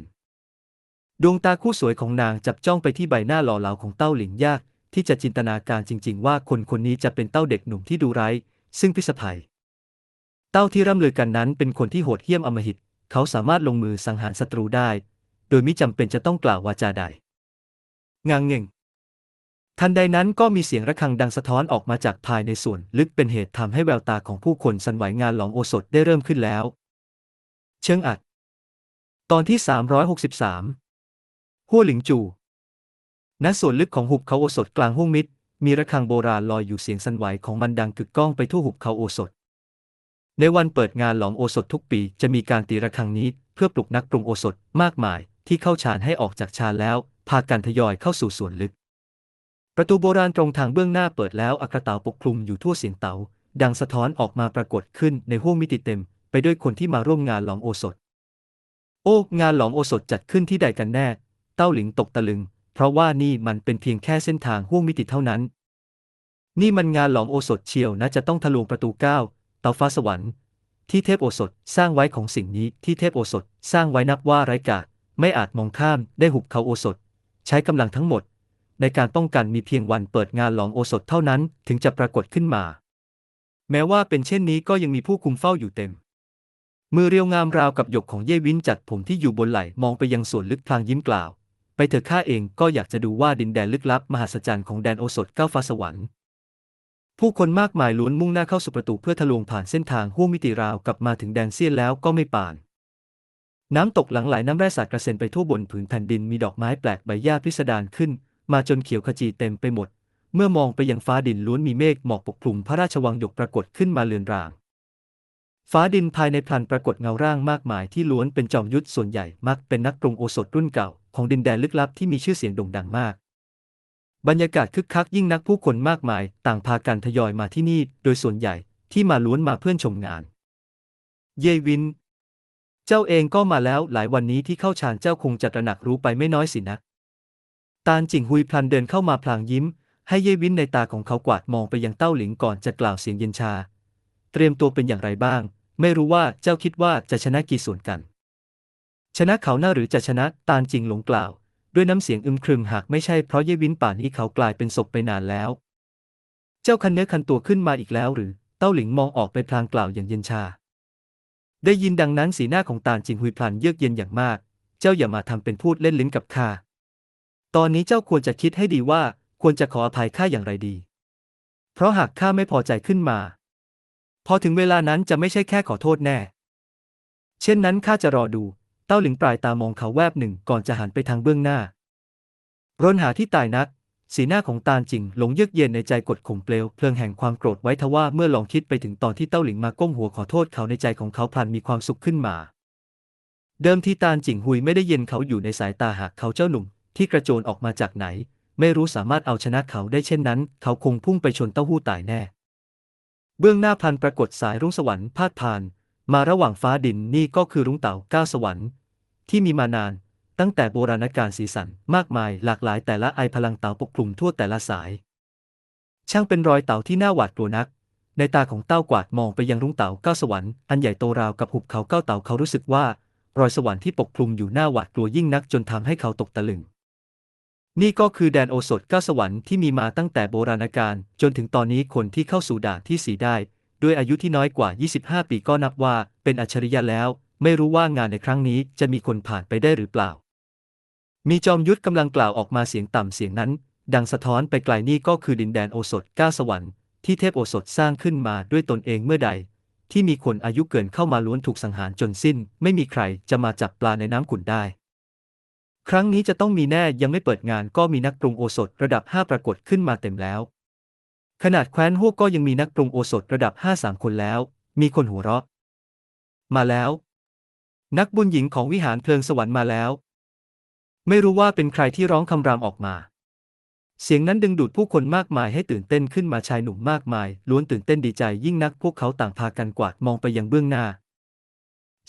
Speaker 1: ดวงตาคู่สวยของนางจับจ้องไปที่ใบหน้าหล่อเหลาของเต้าหลิงยากที่จะจินตนาการจริงๆว่าคนคนนี้จะเป็นเต้าเด็กหนุ่มที่ดูไร้ซึ่งพิสภัยเต้าที่ร่ำลือกันนั้นเป็นคนที่โหดเหี้ยมอำมหิตเขาสามารถลงมือสังหารศัตรูได้โดยมิจำเป็นจะต้องกล่าววาจาใดงางเง่งทันใดนั้นก็มีเสียงระฆังดังสะท้อนออกมาจากภายในส่วนลึกเป็นเหตุทำให้แววตาของผู้คนสั่นไหวงานหลอมโอสถได้เริ่มขึ้นแล้วเชิงอัดตอนที่363ฮั่วหลิงจู่ณส่วนลึกของหุบเขาโอสถกลางห้วงมิตรมีระฆังโบราณลอยอยู่เสียงสั่นไหวของมันดังกึกก้องไปทั่วหุบเขาโอสถในวันเปิดงานหลอมโอสถทุกปีจะมีการตีระฆังนี้เพื่อปลุกนักปรุงโอสถมากมายที่เข้าฌานให้ออกจากฌานแล้วพากันทยอยเข้าสู่ส่วนลึก ประตูโบราณตรงทางเบื้องหน้าเปิดแล้วอัครเต๋าปกคลุมอยู่ทั่วเสียงเต๋าดังสะท้อนออกมาปรากฏขึ้นในห้วงมิติเต็มไปด้วยคนที่มาร่วมงานหลอมโอสถโอ้งานหลอมโอสถจัดขึ้นที่ใดกันแน่เต้าหลิงตกตะลึงเพราะว่านี่มันเป็นเพียงแค่เส้นทางห้วงมิติเท่านั้นนี่มันงานหลอมโอสถเชียวนะจะต้องทะลวงประตู9เตาฟ้าสวรรค์ที่เทพโอสถสร้างไว้ของสิ่งนี้ที่เทพโอสถสร้างไว้นับว่าไร้กาจไม่อาจมองข้ามได้หุบเขาโอสถใช้กำลังทั้งหมดในการป้องกันมีเพียงวันเปิดงานหลอมโอสถเท่านั้นถึงจะปรากฏขึ้นมาแม้ว่าเป็นเช่นนี้ก็ยังมีผู้คุมเฝ้าอยู่เต็มมือเรียวงามราวกับหยกของเย่วินจัดผมที่อยู่บนไหล่มองไปยังส่วนลึกพลางยิ้มกล่าวไปเถอะข้าเองก็อยากจะดูว่าดินแดนลึกลับมหัศจรรย์ของแดนโอสถ9ฟ้าสวรรค์ผู้คนมากมายล้วนมุ่งหน้าเข้าสู่ประตูเพื่อทะลวงผ่านเส้นทางห้วงมิติราวกลับมาถึงแดนเซียนแล้วก็ไม่ปานน้ำตกหลังไหลน้ำแร่สาดกระเซ็นไปทั่วบนผืนแผ่นดินมีดอกไม้แปลกใบหญ้าพิสดารขึ้นมาจนเขียวขจีเต็มไปหมดเมื่อมองไปยังฟ้าดินล้วนมีเมฆหมอกปกคลุมพระราชวังหยกปรากฏขึ้นมาเลือนรางฟ้าดินภายในพลันปรากฏเงาร่างมากมายที่ล้วนเป็นจอมยุทธส่วนใหญ่มักเป็นนักปรุงโอสถรุ่นเก่าของดินแดนลึกลับที่มีชื่อเสียงโด่งดังมากบรรยากาศคึกคักยิ่งนักผู้คนมากมายต่างพากันทยอยมาที่นี่โดยส่วนใหญ่ที่มาล้วนมาเพื่อชมงานเยวินเจ้าเองก็มาแล้วหลายวันนี้ที่เข้าฌานเจ้าคงจะตระหนักรู้ไปไม่น้อยสินะตาลจิงฮุยพลันเดินเข้ามาพลางยิ้มให้เยวินในตาของเขากวาดมองไปยังเต้าหลิงก่อนจะกล่าวเสียงเย็นชาเตรียมตัวเป็นอย่างไรบ้างไม่รู้ว่าเจ้าคิดว่าจะชนะกี่ส่วนกันชนะเขาหน้าหรือจะชนะตาลจิงหลงกล่าวด้วยน้ำเสียงอึมครึมหากไม่ใช่เพราะเยวินป่านนี้เขากลายเป็นศพไปนานแล้วเจ้าคันเนื้อคันตัวขึ้นมาอีกแล้วหรือเต้าหลิงมองออกไปพลางกล่าวอย่างเย็นชาได้ยินดังนั้นสีหน้าของตาลจิงฮุยพลันเยือกเย็นอย่างมากเจ้าอย่ามาทำเป็นพูดเล่นลิ้นกับข้าตอนนี้เจ้าควรจะคิดให้ดีว่าควรจะขออภัยข้าอย่างไรดีเพราะหากข้าไม่พอใจขึ้นมาพอถึงเวลานั้นจะไม่ใช่แค่ขอโทษแน่เช่นนั้นข้าจะรอดูเต้าหลิงปลายตามองเขาแวบหนึ่งก่อนจะหันไปทางเบื้องหน้ารนหาที่ตายนักสีหน้าของตาลจิงหลงเยือกเย็นในใจกดข่มเปลวเพลิงแห่งความโกรธไว้ทว่าเมื่อลองคิดไปถึงตอนที่เต้าหลิงมาก้มหัวขอโทษเขาในใจของเขาพลันมีความสุขขึ้นมาเดิมทีตาลจิงฮุยไม่ได้เย็นเขาอยู่ในสายตาหากเขาเจ้าหนุ่มที่กระโจนออกมาจากไหนไม่รู้สามารถเอาชนะเขาได้เช่นนั้นเขาคงพุ่งไปชนเต้าหู้ตายแน่เบื้องหน้าพลันปรากฏสายรุ้งสวรรค์พาดผ่านมาระหว่างฟ้าดินนี่ก็คือรุ้งเต่า9สวรรค์ที่มีมานานตั้งแต่โบราณกาลสีสันมากมายหลากหลายแต่ละไอพลังเต่าปกคลุมทั่วแต่ละสายช่างเป็นรอยเต่าที่น่าหวาดกลัวนักในตาของเต้ากวาดมองไปยังรุ้งเต่า9สวรรค์อันใหญ่โตราวกับหุบเขา9เต่าเขารู้สึกว่ารอยสวรรค์ที่ปกคลุมอยู่น่าหวาดกลัวยิ่งนักจนทำให้เขาตกตะลึงนี่ก็คือแดนโอสถ9สวรรค์ที่มีมาตั้งแต่โบราณกาลจนถึงตอนนี้คนที่เข้าสู่ด่านที่4ได้ด้วยอายุที่น้อยกว่า25ปีก็นับว่าเป็นอัจฉริยะแล้วไม่รู้ว่างานในครั้งนี้จะมีคนผ่านไปได้หรือเปล่ามีจอมยุทธกำลังกล่าวออกมาเสียงต่ำเสียงนั้นดังสะท้อนไปไกลนี่ก็คือดินแดนโอสถ9สวรรค์ที่เทพโอสถสร้างขึ้นมาด้วยตนเองเมื่อใดที่มีคนอายุเกินเข้ามาล้วนถูกสังหารจนสิ้นไม่มีใครจะมาจับปลาในน้ำขุ่นได้ครั้งนี้จะต้องมีแน่ยังไม่เปิดงานก็มีนักปรุงโอสถระดับ5ปรากฏขึ้นมาเต็มแล้วขนาดแคว้นฮั่วก็ยังมีนักปรุงโอสถระดับ5 3คนแล้วมีคนหัวเราะมาแล้วนักบุญหญิงของวิหารเพลิงสวรรค์มาแล้วไม่รู้ว่าเป็นใครที่ร้องคำรามออกมาเสียงนั้นดึงดูดผู้คนมากมายให้ตื่นเต้นขึ้นมาชายหนุ่มมากมายล้วนตื่นเต้นดีใจยิ่งนักพวกเขาต่างพากันกวาดมองไปยังเบื้องหน้า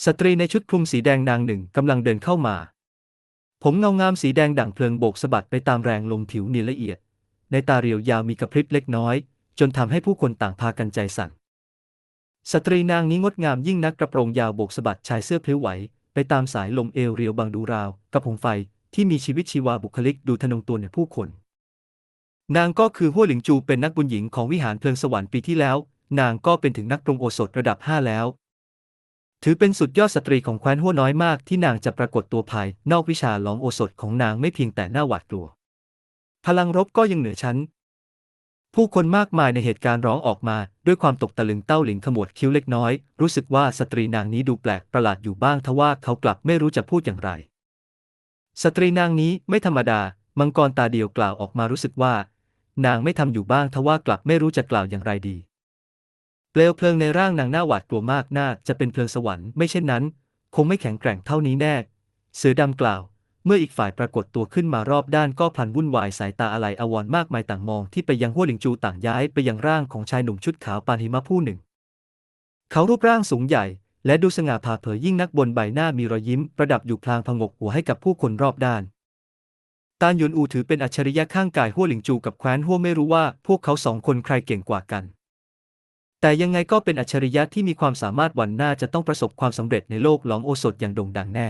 Speaker 1: สตรีในชุดคลุมสีแดงนางหนึ่งกำลังเดินเข้ามาผมเงางามสีแดงด่างเพลิงโบกสะบัดไปตามแรงลมผิวเนียนละเอียดในตาเรียวยาวมีกระพริบเล็กน้อยจนทำให้ผู้คนต่างพากันใจสั่นสตรีนางนี้งดงามยิ่งนักกระโปรงยาวโบกสะบัดชายเสื้อพลิ้วไหวไปตามสายลมเอวเรียวบางดูราวกับหงไฟที่มีชีวิตชีวาบุคลิกดูทะนงตัวในผู้คนนางก็คือฮั่วหลิงจูเป็นนักบุญหญิงของวิหารเพลิงสวรรค์ปีที่แล้วนางก็เป็นถึงนักปรุงโอสถระดับ5แล้วถือเป็นสุดยอดสตรีของแคว้นฮั่วน้อยมากที่นางจะปรากฏตัวภายนอกวิชาล้อมโอสถของนางไม่เพียงแต่หน้าหวาดกลัวพลังรบก็ยังเหนือชั้นผู้คนมากมายในเหตุการณ์ร้องออกมาด้วยความตกตะลึงเต้าหลิงขมวดคิ้วเล็กน้อยรู้สึกว่าสตรีนางนี้ดูแปลกประหลาดอยู่บ้างทว่าเขากลับไม่รู้จะพูดอย่างไรสตรีนางนี้ไม่ธรรมดามังกรตาเดียวกล่าวออกมารู้สึกว่านางไม่ทำอยู่บ้างทว่ากลับไม่รู้จะกล่าวอย่างไรดีเปลวเพลิงในร่างนางน่าหวาดกลัวมากน่าจะเป็นเพลิงสวรรค์ไม่เช่นนั้นคงไม่แข็งแกร่งเท่านี้แน่เสือดำกล่าว เมื่ออีกฝ่ายปรากฏตัวขึ้นมารอบด้านก็พลันวุ่นวายสายตาอะไรอาวรณ์มากมายต่างมองที่ไปยังฮั่วหลิงจูต่างย้ายไปยังร่างของชายหนุ่มชุดขาวปานหิมะผู้หนึ่งเขารูปร่างสูงใหญ่และดูสง่าผ่าเผยยิ่งนักบนใบหน้ามีรอยยิ้มประดับอยู่พลางผงกหัวให้กับผู้คนรอบด้านตานหยวนอูถือเป็นอัจฉริยะข้างกายฮั่วหลิงจูกับแคว้นฮั่วไม่รู้ว่าพวกเขาสองคนใครเก่งกว่ากันแต่ยังไงก็เป็นอัจฉริยะที่มีความสามารถวันหน้าจะต้องประสบความสำเร็จในโลกหลองโอสถอย่างโด่งดังแน่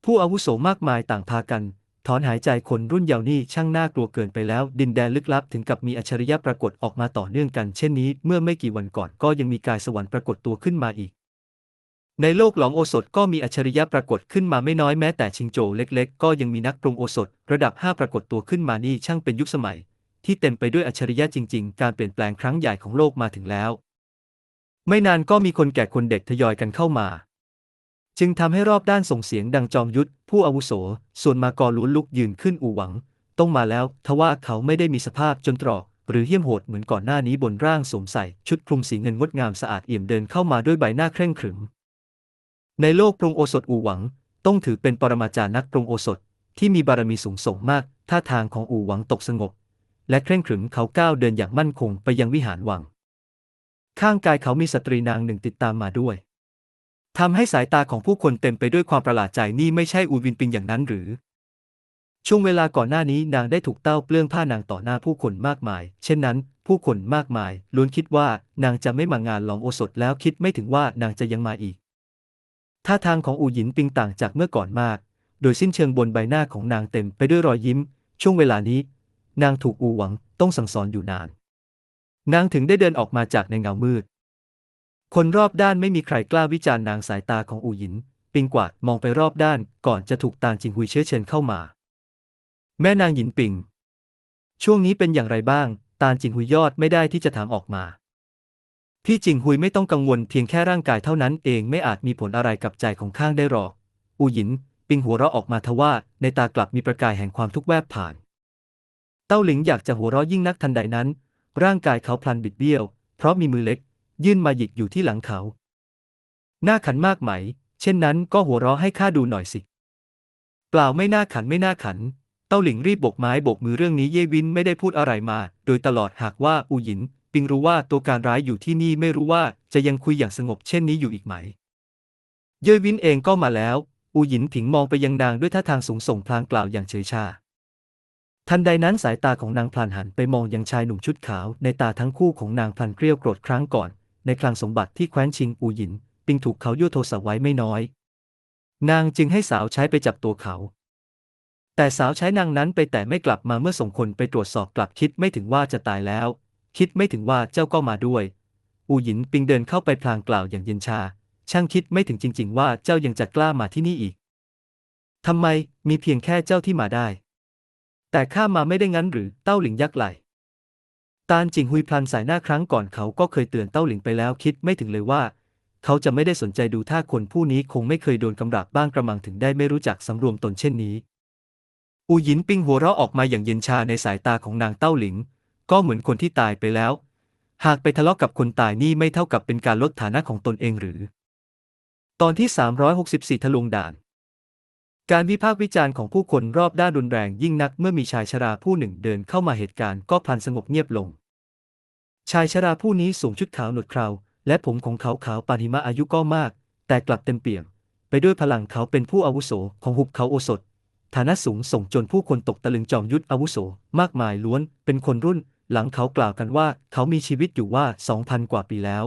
Speaker 1: ผู้อาวุโสมากมายต่างพากันถอนหายใจคนรุ่นเยาว์นี่ช่างน่ากลัวเกินไปแล้วดินแดนลึกลับถึงกับมีอัจฉริยะปรากฏออกมาต่อเนื่องกันเช่นนี้เมื่อไม่กี่วันก่อนก็ยังมีกายสวรรค์ปรากฏตัวขึ้นมาอีกในโลกหลองโอสถก็มีอัจฉริยะปรากฏขึ้นมาไม่น้อยแม้แต่ชิงโจวเล็กๆก็ยังมีนักปรุงโอสถระดับ5ปรากฏตัวขึ้นมานี่ช่างเป็นยุคสมัยที่เต็มไปด้วยอัจฉริยะจริงๆการเปลี่ยนแปลงครั้งใหญ่ของโลกมาถึงแล้วไม่นานก็มีคนแก่คนเด็กทยอยกันเข้ามาจึงทำให้รอบด้านส่งเสียงดังจอมยุทธผู้อาวุโสส่วนมากรล้วนลุกยืนขึ้นอู่หวังต้องมาแล้วทว่าเขาไม่ได้มีสภาพจนตรอกหรือเหี้ยมโหดเหมือนก่อนหน้านี้บนร่างสวมใส่ชุดคลุมสีเงินงดงามสะอาดเอี่ยมเดินเข้ามาด้วยใบหน้าเคร่งขรึมในโลกปรุงโอสถอู่หวังต้องถือเป็นปรมาจารย์นักปรุงโอสถที่มีบารมีสูงส่งมากท่าทางของอู่หวังตกสงบและเคร่งขรึมเขาก้าวเดินอย่างมั่นคงไปยังวิหารวังข้างกายเขามีสตรีนางหนึ่งติดตามมาด้วยทำให้สายตาของผู้คนเต็มไปด้วยความประหลาดใจนี่ไม่ใช่อูวินปิงอย่างนั้นหรือช่วงเวลาก่อนหน้านี้นางได้ถูกเต้าเปลื้องผ้านางต่อหน้าผู้คนมากมายเช่นนั้นผู้คนมากมายล้วนคิดว่านางจะไม่มางานหลองโอสถแล้วคิดไม่ถึงว่านางจะยังมาอีกท่าทางของอูหยินปิงต่างจากเมื่อก่อนมากโดยสิ้นเชิงบนใบหน้าของนางเต็มไปด้วยรอยยิ้มช่วงเวลานี้นางถูกอูหวังต้องสั่งสอนอยู่นานนางถึงได้เดินออกมาจากในเงามืดคนรอบด้านไม่มีใครกล้าวิจารณ์นางสายตาของอูหยินปิงกวาดมองไปรอบด้านก่อนจะถูกตานจิงฮุยเชื้อเชิญเข้ามาแม่นางหยินปิงช่วงนี้เป็นอย่างไรบ้างตานจิงฮุยยอดไม่ได้ที่จะถามออกมาพี่จิงฮุยไม่ต้องกังวลเพียงแค่ร่างกายเท่านั้นเองไม่อาจมีผลอะไรกับใจของข้างได้หรอกอูหยินปิงหัวเราะออกมาทว่าในตากลับมีประกายแห่งความทุกข์แวบผ่านเต้าหลิงอยากจะหัวเราะยิ่งนักทันใดนั้นร่างกายเขาพลันบิดเบี้ยวเพราะมีมือเล็กยื่นมาหยิกอยู่ที่หลังเขาหน้าขันมากไหมเช่นนั้นก็หัวเราะให้ข้าดูหน่อยสิเปล่าไม่น่าขันไม่น่าขันเต้าหลิงรีบโบกไม้โบกมือเรื่องนี้เย่วินไม่ได้พูดอะไรมาโดยตลอดหากว่าอูหยินปิงรู้ว่าตัวการร้ายอยู่ที่นี่ไม่รู้ว่าจะยังคุยอย่างสงบเช่นนี้อยู่อีกไหมเย่วินเองก็มาแล้วอูหยินผิงมองไปยังนางด้วยท่าทางสูงส่งพลางกล่าวอย่างเฉยชาทันใดนั้นสายตาของนางพลันหันไปมองยังชายหนุ่มชุดขาวในตาทั้งคู่ของนางพลันเกรี้ยวโกรธครั้งก่อนในคลังสมบัติที่แคว้นชิงอูหยินปิงถูกเขายั่วโทสะไว้ไม่น้อยนางจึงให้สาวใช้ไปจับตัวเขาแต่สาวใช้นางนั้นไปแต่ไม่กลับมาเมื่อส่งคนไปตรวจสอบกลับคิดไม่ถึงว่าจะตายแล้วคิดไม่ถึงว่าเจ้าก็มาด้วยอูหยินปิงเดินเข้าไปพลางกล่าวอย่างเย็นชาช่างคิดไม่ถึงจริงๆว่าเจ้ายังจะกล้ามาที่นี่อีกทำไมมีเพียงแค่เจ้าที่มาได้แต่ข้ามาไม่ได้งั้นหรือเต้าหลิงยักไหล่ตานจิงฮุยพลันสายหน้าครั้งก่อนเขาก็เคยเตือนเต้าหลิงไปแล้วคิดไม่ถึงเลยว่าเขาจะไม่ได้สนใจดูท่าคนผู้นี้คงไม่เคยโดนกำราบบ้างกระมังถึงได้ไม่รู้จักสำรวมตนเช่นนี้อูหยินปิงหัวเราะออกมาอย่างเย็นชาในสายตาของนางเต้าหลิงก็เหมือนคนที่ตายไปแล้วหากไปทะเลาะกับคนตายนี่ไม่เท่ากับเป็นการลดฐานะของตนเองหรือตอนที่364ทะลวงด่านการวิพากษ์วิจารณ์ของผู้คนรอบด้านรุนแรงยิ่งนักเมื่อมีชายชราผู้หนึ่งเดินเข้ามาเหตุการณ์ก็พลันสงบเงียบลงชายชราผู้นี้สวมชุดขาวหนวดเคราและผมของเขาขาวปานหิมะอายุก็มากแต่กลับเต็มเปี่ยมไปด้วยพลังเขาเป็นผู้อาวุโสของหุบเขาโอสถฐานะสูงส่งจนผู้คนตกตะลึงจอมยุทธอาวุโสมากมายล้วนเป็นคนรุ่นหลังเขากล่าวกันว่าเขามีชีวิตอยู่ว่า 2,000 กว่าปีแล้ว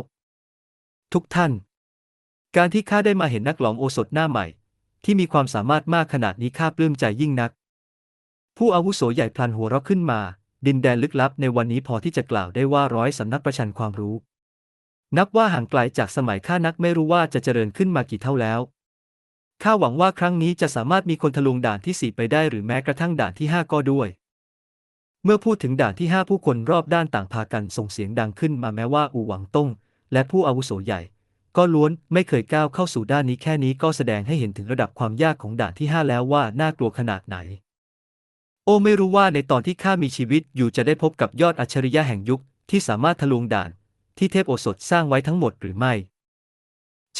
Speaker 1: ทุกท่านการที่ข้าได้มาเห็นนักหลอมโอสถหน้าใหม่ที่มีความสามารถมากขนาดนี้ข้าปลื้มใจยิ่งนักผู้อาวุโสใหญ่พลันหัวเราะขึ้นมาดินแดนลึกลับในวันนี้พอที่จะกล่าวได้ว่า100สำนักประชันความรู้นับว่าห่างไกลจากสมัยข้านักไม่รู้ว่าจะเจริญขึ้นมากี่เท่าแล้วข้าหวังว่าครั้งนี้จะสามารถมีคนทะลวงด่านที่4ไปได้หรือแม้กระทั่งด่านที่5ก็ด้วยเมื่อพูดถึงด่านที่5ผู้คนรอบด้านต่างพากันส่งเสียงดังขึ้นมาแม้ว่าอู่หวังต้งและผู้อาวุโสใหญ่ก็ล้วนไม่เคยก้าวเข้าสู่ด้านนี้แค่นี้ก็แสดงให้เห็นถึงระดับความยากของด่านที่5แล้วว่าน่ากลัวขนาดไหนโอ้ไม่รู้ว่าในตอนที่ข้ามีชีวิตอยู่จะได้พบกับยอดอัจฉริยะแห่งยุคที่สามารถทะลวงด่านที่เทพโอสถสร้างไว้ทั้งหมดหรือไม่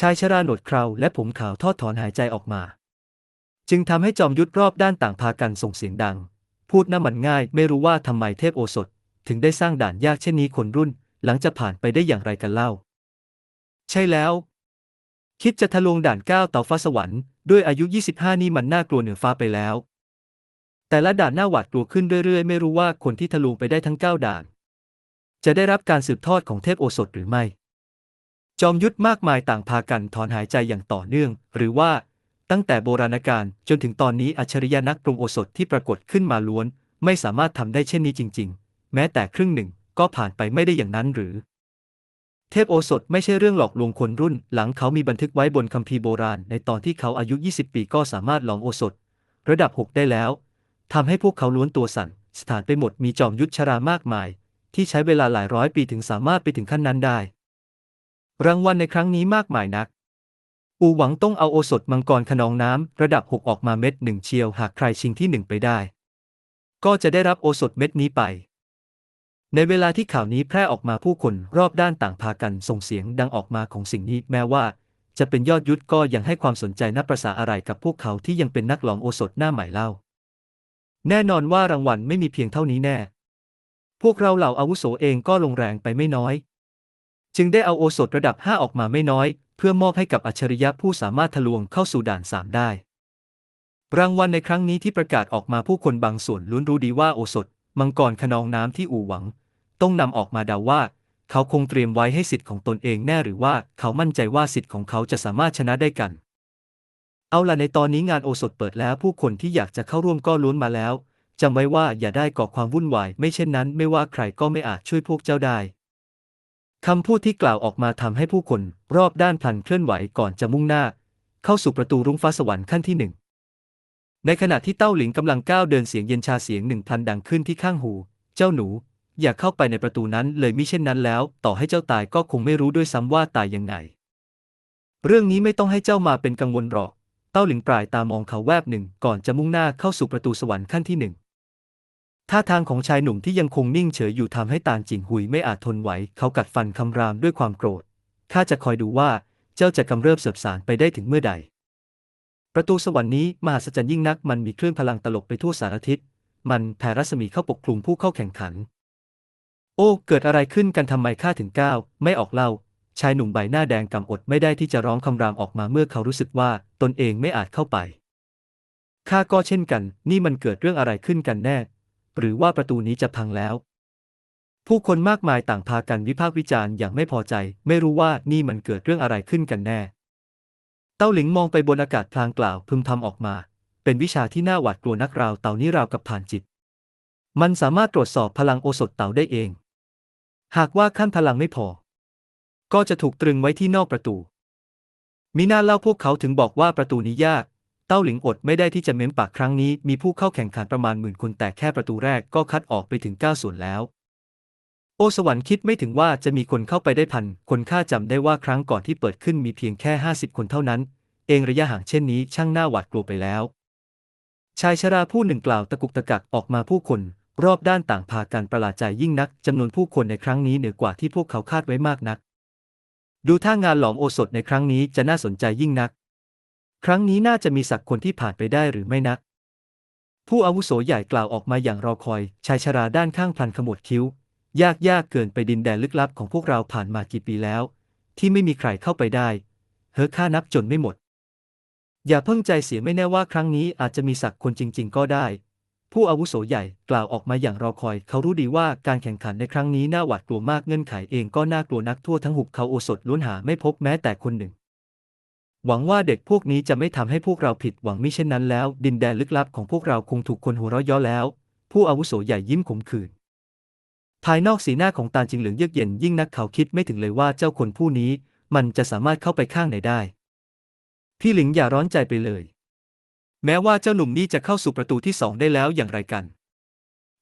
Speaker 1: ชายชราหนวดเคราและผมขาวทอดถอนหายใจออกมา จึงทำให้จอมยุทธรอบด้านต่างพากันส่งเสียงดังพูดน่ามันง่ายไม่รู้ว่าทำไมเทพโอสถถึงได้สร้างด่านยากเช่นนี้คนรุ่นหลังจะผ่านไปได้อย่างไรกันเล่าใช่แล้วคิดจะทะลวงด่าน9เต่าฟ้าสวรรค์ด้วยอายุ25นี่มันน่ากลัวเหนือฟ้าไปแล้วแต่ละด่านน่าหวาดกลัวขึ้นเรื่อยๆไม่รู้ว่าคนที่ทะลวงไปได้ทั้ง9ด่านจะได้รับการสืบทอดของเทพโอสถหรือไม่จอมยุทธมากมายต่างพากันถอนหายใจอย่างต่อเนื่องหรือว่าตั้งแต่โบราณกาลจนถึงตอนนี้อัจฉริยะนักปรุงโอสถที่ปรากฏขึ้นมาล้วนไม่สามารถทำได้เช่นนี้จริงๆแม้แต่ครึ่งหนึ่งก็ผ่านไปไม่ได้อย่างนั้นหรือเทพโอสถไม่ใช่เรื่องหลอกลวงคนรุ่นหลังเขามีบันทึกไว้บนคัมภีร์โบราณในตอนที่เขาอายุ20ปีก็สามารถหลอมโอสถระดับ6ได้แล้วทำให้พวกเขาล้วนตัวสั่นสถานไปหมดมีจอมยุทธชรามากมายที่ใช้เวลาหลายร้อยปีถึงสามารถไปถึงขั้นนั้นได้รางวัลในครั้งนี้มากมายนักอูหวังต้องเอาโอสถมังกรคะนองน้ำระดับ6ออกมาเม็ดหนึ่งเชียวหากใครชิงที่1ไปได้ก็จะได้รับโอสถเม็ดนี้ไปในเวลาที่ข่าวนี้แพร่ออกมาผู้คนรอบด้านต่างพากันส่งเสียงดังออกมาของสิ่งนี้แม้ว่าจะเป็นยอดยุทธก็ยังให้ความสนใจนับประสาอะไรกับพวกเขาที่ยังเป็นนักหลอมโอสถหน้าใหม่เล่าแน่นอนว่ารางวัลไม่มีเพียงเท่านี้แน่พวกเราเหล่าอาวุโสเองก็ลงแรงไปไม่น้อยจึงได้เอาโอสถระดับ5ออกมาไม่น้อยเพื่อมอบให้กับอัจฉริยะผู้สามารถทะลวงเข้าสู่ด่าน3ได้รางวัลในครั้งนี้ที่ประกาศออกมาผู้คนบางส่วนล้วนรู้ดีว่าโอสถมังกรคะนองน้ำที่อู่หวังต้องนำออกมาเดาว่าเขาคงเตรียมไว้ให้สิทธิ์ของตนเองแน่หรือว่าเขามั่นใจว่าสิทธิ์ของเขาจะสามารถชนะได้กันเอาล่ะในตอนนี้งานโอสถเปิดแล้วผู้คนที่อยากจะเข้าร่วมก็ล้วนมาแล้วจำไว้ว่าอย่าได้ก่อความวุ่นวายไม่เช่นนั้นไม่ว่าใครก็ไม่อาจช่วยพวกเจ้าได้คำพูดที่กล่าวออกมาทำให้ผู้คนรอบด้านพลันเคลื่อนไหวก่อนจะมุ่งหน้าเข้าสู่ประตูรุ้งฟ้าสวรรค์ขั้นที่1ในขณะที่เต้าหลิงกำลังก้าวเดินเสียงเย็นชาเสียง1,000ดังขึ้นที่ข้างหูเจ้าหนูอย่าเข้าไปในประตูนั้นเลยมิเช่นนั้นแล้วต่อให้เจ้าตายก็คงไม่รู้ด้วยซ้ำว่าตายยังไงเรื่องนี้ไม่ต้องให้เจ้ามาเป็นกังวลหรอกเต้าหลิงปลายตามองเขาแวบหนึ่งก่อนจะมุ่งหน้าเข้าสู่ประตูสวรรค์ขั้นที่1ท่าทางของชายหนุ่มที่ยังคงนิ่งเฉยอยู่ทำให้ตาลจิงหุยไม่อาจทนไหวเขากัดฟันคำรามด้วยความโกรธข้าจะคอยดูว่าเจ้าจะกำเริบเสบสารไปได้ถึงเมื่อใดประตูสวรรค์นี้มหัศจรรย์ยิ่งนักมันมีคลื่นพลังตลบไปทั่วสารทิศมันแผ่รัศมีเข้าปกคลุมผู้เข้าแข่งขันโอ้เกิดอะไรขึ้นกันทำไมข้าถึงก้าวไม่ออกเล่าชายหนุ่มใบหน้าแดงกำอดไม่ได้ที่จะร้องคำรามออกมาเมื่อเขารู้สึกว่าตนเองไม่อาจเข้าไปข้าก็เช่นกันนี่มันเกิดเรื่องอะไรขึ้นกันแน่หรือว่าประตูนี้จะพังแล้วผู้คนมากมายต่างพากันวิพากษ์วิจารณ์อย่างไม่พอใจไม่รู้ว่านี่มันเกิดเรื่องอะไรขึ้นกันแน่เต้าหลิงมองไปบนอากาศพลางกล่าวพึมพำออกมาเป็นวิชาที่น่าหวาดกลัวนักราวเต่านี้ราวกับผ่านจิตมันสามารถตรวจสอบพลังโอสถเต่าได้เองหากว่าขั้นพลังไม่พอก็จะถูกตรึงไว้ที่นอกประตูมิน่าเล่าพวกเขาถึงบอกว่าประตูนี้ยากเต้าหลิงอดไม่ได้ที่จะเม้มปากครั้งนี้มีผู้เข้าแข่งขันประมาณ10,000คนแต่แค่ประตูแรกก็คัดออกไปถึง9ส่วนแล้วโอสวรรค์คิดไม่ถึงว่าจะมีคนเข้าไปได้1,000 คนข้าจำได้ว่าครั้งก่อนที่เปิดขึ้นมีเพียงแค่50 คนเท่านั้นเองระยะห่างเช่นนี้ช่างน่าหวาดกลัวไปแล้วชายชราผู้หนึ่งกล่าวตะกุกตะกักออกมาผู้คนรอบด้านต่างพากันประหลาดใจยิ่งนักจำนวนผู้คนในครั้งนี้เหนือกว่าที่พวกเขาคาดไว้มากนักดูท่างานหลอมโอสถในครั้งนี้จะน่าสนใจยิ่งนักครั้งนี้น่าจะมีสักคนที่ผ่านไปได้หรือไม่นักผู้อาวุโสใหญ่กล่าวออกมาอย่างรอคอยชายชราด้านข้างพลันขมวดคิ้วยากเกินไปดินแดนลึกลับของพวกเราผ่านมากี่ปีแล้วที่ไม่มีใครเข้าไปได้ข้านับจนไม่หมดอย่าเพิ่งใจเสียไม่แน่ว่าครั้งนี้อาจจะมีสักคนจริงๆก็ได้ผู้อาวุโสใหญ่กล่าวออกมาอย่างรอคอยเขารู้ดีว่าการแข่งขันในครั้งนี้น่าหวาดกลัวมากเงื่อนไขเองก็น่ากลัวนักทั่วทั้งหุบเขาโอสถล้วนหาไม่พบแม้แต่คนหนึ่งหวังว่าเด็กพวกนี้จะไม่ทำให้พวกเราผิดหวังมิเช่นนั้นแล้วดินแดนลึกลับของพวกเราคงถูกคนหัวเราะเยาะแล้วผู้อาวุโสใหญ่ยิ้มขมขื่นภายนอกสีหน้าของตาลจิงเหลืองเยือกเย็นยิ่งนักเขาคิดไม่ถึงเลยว่าเจ้าคนผู้นี้มันจะสามารถเข้าไปข้างไหนได้พี่หลิงอย่าร้อนใจไปเลยแม้ว่าเจ้าหนุ่มนี้จะเข้าสู่ประตูที่2ได้แล้วอย่างไรกัน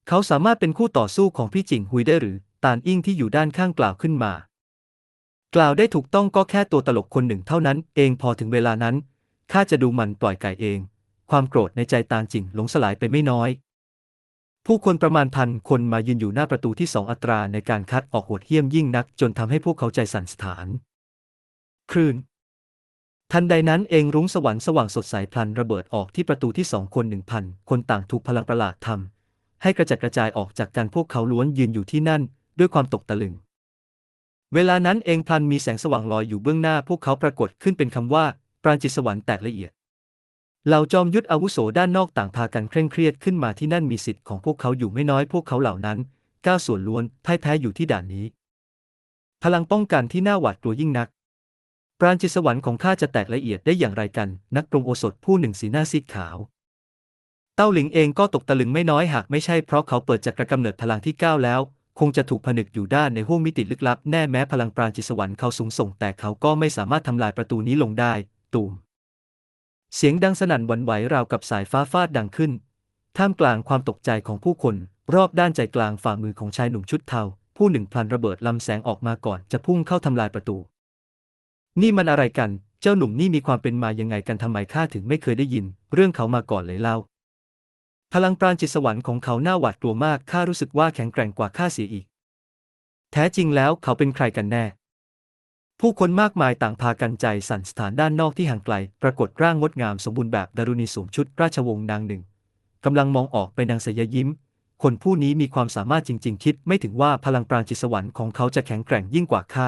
Speaker 1: เขาสามารถเป็นคู่ต่อสู้ของพี่จิงฮุยได้หรือตาลอิ่งที่อยู่ด้านข้างกล่าวขึ้นมากล่าวได้ถูกต้องก็แค่ตัวตลกคนหนึ่งเท่านั้นเองพอถึงเวลานั้นข้าจะดูมันปล่อยไก่เองความโกรธในใจตาลจิงหลงสลายไปไม่น้อยผู้คนประมาณ1,000 คนมายืนอยู่หน้าประตูที่2อัตราในการคัดออกโหดเหี้ยมยิ่งนักจนทำให้พวกเขาใจสั่นสะท้านคลื่น ทันใดนั้นเองรุ้งสวรรค์สว่างสดใสพลันระเบิดออกที่ประตูที่2 คน 1,000 คนต่างถูกพลังประหลาดทำให้กระจัดกระจายออกจากกันพวกเขาล้วนยืนอยู่ที่นั่นด้วยความตกตะลึงเวลานั้นเองพลันมีแสงสว่างลอยอยู่เบื้องหน้าพวกเขาปรากฏขึ้นเป็นคำว่าปราณจิตสวรรค์แตกละเอียดเหล่าจอมยุทธอาวุโสด้านนอกต่างพากันเคร่งเครียดขึ้นมาที่นั่นมีสิทธิ์ของพวกเขาอยู่ไม่น้อยพวกเขาเหล่านั้น9 ส่วนล้วนพ่ายแพ้อยู่ที่ด่านนี้พลังป้องกันที่น่าหวาดกลัวยิ่งนักปราณจิตสวรรค์ของข้าจะแตกละเอียดได้อย่างไรกันนักปรุงโอสถผู้หนึ่งสีหน้าซีดขาวเต้าหลิงเองก็ตกตะลึงไม่น้อยหากไม่ใช่เพราะเขาเปิดจักรกำเนิดพลังที่9แล้วคงจะถูกผนึกอยู่ด้านในห้วงมิติลึกลับแน่แม้พลังปราณจิตสวรรค์เขาสูงส่งแต่เขาก็ไม่สามารถทำลายประตูนี้ลงได้ตูมเสียงดังสนั่นหวั่นไหวราวกับสายฟ้าฟาดดังขึ้นท่ามกลางความตกใจของผู้คนรอบด้านใจกลางฝ่ามือของชายหนุ่มชุดเทาผู้หนึ่งพลันระเบิดลำแสงออกมาก่อนจะพุ่งเข้าทำลายประตูนี่มันอะไรกันเจ้าหนุ่มนี่มีความเป็นมายังไงกันทำไมข้าถึงไม่เคยได้ยินเรื่องเขามาก่อนเลยเล่าพลังปราณจิตสวรรค์ของเขาน่าหวาดกลัวมากข้ารู้สึกว่าแข็งแกร่งกว่าข้าเสียอีกแท้จริงแล้วเขาเป็นใครกันแน่ผู้คนมากมายต่างพากันใจสั่นสถานด้านนอกที่ห่างไกลปรากฏร่างงดงามสมบูรณ์แบบดารุณีสวมชุดราชวงศ์นางหนึ่งกำลังมองออกไปนางสยยิ้มคนผู้นี้มีความสามารถจริงๆคิดไม่ถึงว่าพลังปราณจิตสวรรค์ของเขาจะแข็งแกร่งยิ่งกว่าข้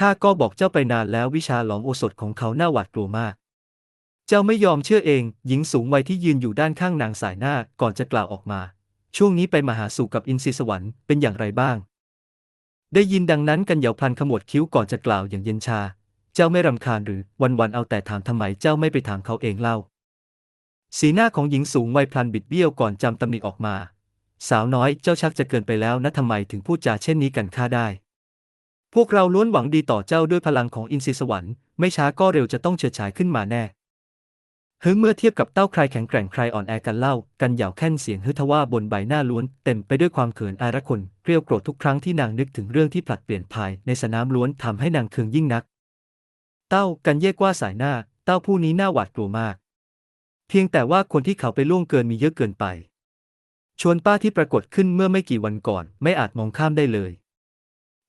Speaker 1: าก็บอกเจ้าไปนานแล้ววิชาหลอมโอสถของเขาน่าหวาดกลัวมากเจ้าไม่ยอมเชื่อเองหญิงสูงวัยที่ยืนอยู่ด้านข้างนางสายหน้าก่อนจะกล่าวออกมาช่วงนี้ไปมาหาสู่กับอินทรีสวรรค์เป็นอย่างไรบ้างได้ยินดังนั้นกันเหยาพลันขมวดคิ้วก่อนจะกล่าวอย่างเย็นชาเจ้าไม่รำคาญหรือวันๆเอาแต่ถามทำไมเจ้าไม่ไปถามเขาเองเล่าสีหน้าของหญิงสูงวัยพลันบิดเบี้ยวก่อนจำตำหนิออกมาสาวน้อยเจ้าชักจะเกินไปแล้วนะทำไมถึงพูดจาเช่นนี้กันข้าได้พวกเราล้วนหวังดีต่อเจ้าด้วยพลังของอินทรีสวรรค์ไม่ช้าก็เร็วจะต้องเฉิดฉายขึ้นมาแน่เมื่อเทียบกับเต้าใครแข็งแกร่งใครอ่อนแอกันเล่ากันเหยาแค่นเสียงทว่าบนใบหน้าล้วนเต็มไปด้วยความเขินอายระคนเกลียวโกรธทุกครั้งที่นางนึกถึงเรื่องที่ผลัดเปลี่ยนภายในสนามล้วนทำให้นางเคืองยิ่งนักเต้ากันเย่กว่าสายหน้าเต้าผู้นี้น่าหวาดกลัวมากเพียงแต่ว่าคนที่เขาไปล่วงเกินมีเยอะเกินไปชวนป้าที่ปรากฏขึ้นเมื่อไม่กี่วันก่อนไม่อาจมองข้ามได้เลย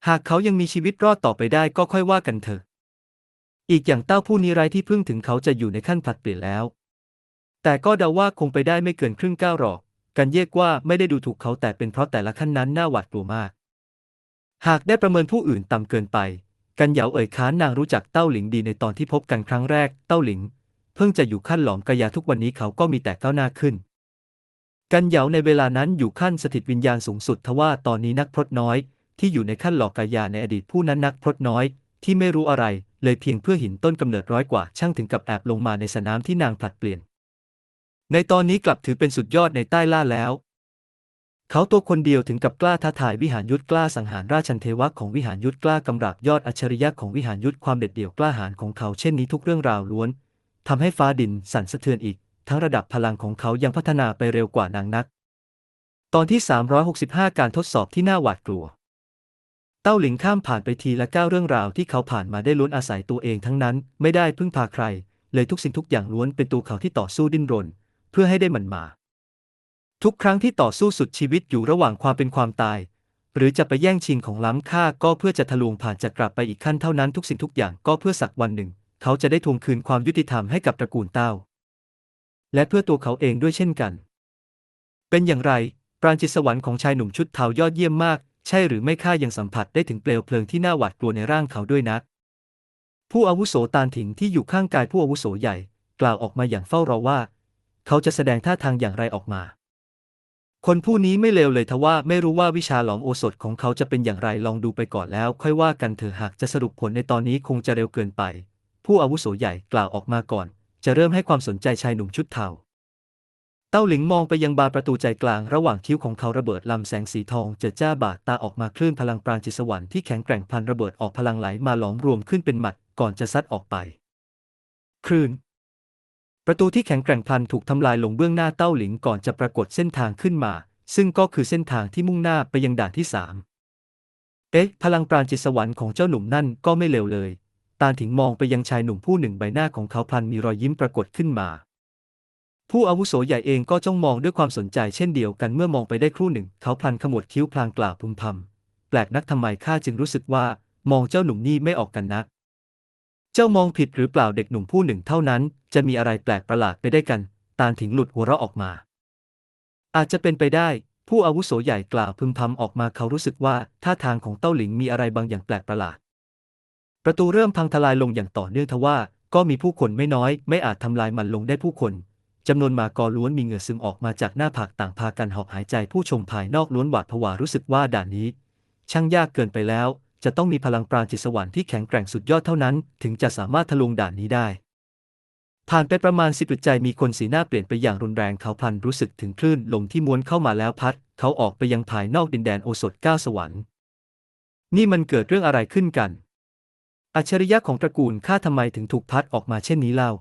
Speaker 1: หากเขายังมีชีวิตรอดต่อไปได้ก็ค่อยว่ากันเถอะอีกอย่างเต้าผู้นี้ไร้ที่พึ่งถึงเขาจะอยู่ในขั้นผลัดเปลี่ยนแล้วแต่ก็เดาว่าคงไปได้ไม่เกินครึ่งก้าวหรอกกันเยกว่าไม่ได้ดูถูกเขาแต่เป็นเพราะแต่ละขั้นนั้นน่าหวาดกลัวมากหากได้ประเมินผู้อื่นต่ำเกินไปกันเหยาเอ่ยค้านนางรู้จักเต้าหลิงดีในตอนที่พบกันครั้งแรกเต้าหลิงเพิ่งจะอยู่ขั้นหลอมกายาทุกวันนี้เขาก็มีแต่ก้าวหน้าขึ้นกันเหยาในเวลานั้นอยู่ขั้นสถิตวิญญาณสูงสุดทว่าตอนนี้นักพรตน้อยที่อยู่ในขั้นหลอกกายาในอดีตผู้นั้นนักพรตน้อยที่ไม่รู้อะไรเลยเพียงเพื่อหินต้นกำเนิดร้อยกว่าช่างถึงกับแอบลงมาในสนามที่นางผลัดเปลี่ยนในตอนนี้กลับถือเป็นสุดยอดในใต้ล่าแล้วเขาตัวคนเดียวถึงกับกล้าท้าทายวิหารยุทธกล้าสังหารราชันเทวะของวิหารยุทธกล้ากำราบยอดอัจฉริยะของวิหารยุทธความเด็ดเดี่ยวกล้าหาญของเขาเช่นนี้ทุกเรื่องราวล้วนทำให้ฟ้าดินสั่นสะเทือนอีกทั้งระดับพลังของเขายังพัฒนาไปเร็วกว่านางนักตอนที่365การทดสอบที่น่าหวาดกลัวเต้าหลิงข้ามผ่านไปทีละ9เรื่องราวที่เขาผ่านมาได้ล้วนอาศัยตัวเองทั้งนั้นไม่ได้พึ่งพาใครเลยทุกสิ่งทุกอย่างล้วนเป็นตัวเขาที่ต่อสู้ดิ้นรนเพื่อให้ได้มันมาทุกครั้งที่ต่อสู้สุดชีวิตอยู่ระหว่างความเป็นความตายหรือจะไปแย่งชิงของล้ำค่าก็เพื่อจะทะลวงผ่านจะกลับไปอีกขั้นเท่านั้นทุกสิ่งทุกอย่างก็เพื่อสักวันหนึ่งเขาจะได้ทวงคืนความยุติธรรมให้กับตระกูลเต้าและเพื่อตัวเขาเองด้วยเช่นกันเป็นอย่างไรปราณจิตสวรรค์ของชายหนุ่มชุดเทายอดเยี่ยมมากใช่หรือไม่ข้ายังสัมผัสได้ถึงเปลวเพลิงที่น่าหวาดกลัวในร่างเขาด้วยนะผู้อาวุโสตานถิงที่อยู่ข้างกายผู้อาวุโสใหญ่กล่าวออกมาอย่างเฝ้ารอว่าเขาจะแสดงท่าทางอย่างไรออกมาคนผู้นี้ไม่เลวเลยทว่าไม่รู้ว่าวิชาหลอมโอสถของเขาจะเป็นอย่างไรลองดูไปก่อนแล้วค่อยว่ากันเถอะหากจะสรุปผลในตอนนี้คงจะเร็วเกินไปผู้อาวุโสใหญ่กล่าวออกมาก่อนจะเริ่มให้ความสนใจชายหนุ่มชุดเทาเต้าหลิงมองไปยังบานประตูใจกลางระหว่างคิ้วของเขาระเบิดลำแสงสีทองเจิดจ้าบาดตาออกมาคลื่นพลังปราณจิตสวรรค์ที่แข็งแกร่งพลันระเบิดออกพลังไหลมาหลอมรวมขึ้นเป็นหมัดก่อนจะซัดออกไปคลื่นประตูที่แข็งแกร่งพลันถูกทำลายลงเบื้องหน้าเต้าหลิงก่อนจะปรากฏเส้นทางขึ้นมาซึ่งก็คือเส้นทางที่มุ่งหน้าไปยังด่านที่3พลังปราณจิตสวรรค์ของเจ้าหนุ่มนั่นก็ไม่เลวเลยตาถิงมองไปยังชายหนุ่มผู้หนึ่งใบหน้าของเขาพลันมีรอยยิ้มปรากฏขึ้นมาผู้อาวุโสใหญ่เองก็จ้องมองด้วยความสนใจเช่นเดียวกันเมื่อมองไปได้ครู่หนึ่งเขาพลันขมวดคิ้วพลางกล่าวพึมพำแปลกนักทำไมข้าจึงรู้สึกว่ามองเจ้าหนุ่มนี่ไม่ออกกันนัก เจ้ามองผิดหรือเปล่าเด็กหนุ่มผู้หนึ่งเท่านั้นจะมีอะไรแปลกประหลาดไปได้กันตาลถิงหลุดหัวเราะออกมาอาจจะเป็นไปได้ผู้อาวุโสใหญ่กล่าวพึมพำออกมาเขารู้สึกว่าท่าทางของเต้าหลิงมีอะไรบางอย่างแปลกประหลาดประตูเริ่มพังทลายลงอย่างต่อเนื่องทว่าก็มีผู้คนไม่น้อยไม่อาจทำลายมันลงได้ผู้คนจำนวนมากก็ล้วนมีเหงื่อซึมออกมาจากหน้าผากต่างพากันหอบหายใจผู้ชมภายนอกล้วนหวาดผวารู้สึกว่าด่านนี้ช่างยากเกินไปแล้วจะต้องมีพลังปราณจิตสวรรค์ที่แข็งแกร่งสุดยอดเท่านั้นถึงจะสามารถทะลวงด่านนี้ได้ผ่านไปประมาณ10 อึดใจมีคนสีหน้าเปลี่ยนไปอย่างรุนแรงเขาพลันรู้สึกถึงคลื่นลมที่ม้วนเข้ามาแล้วพัดเขาออกไปยังภายนอกดินแดนโอสถ9 สวรรค์นี่มันเกิดเรื่องอะไรขึ้นกันอัจฉริยะของตระกูลข้าทำไมถึงถูกพัดออกมาเช่นนี้เล่า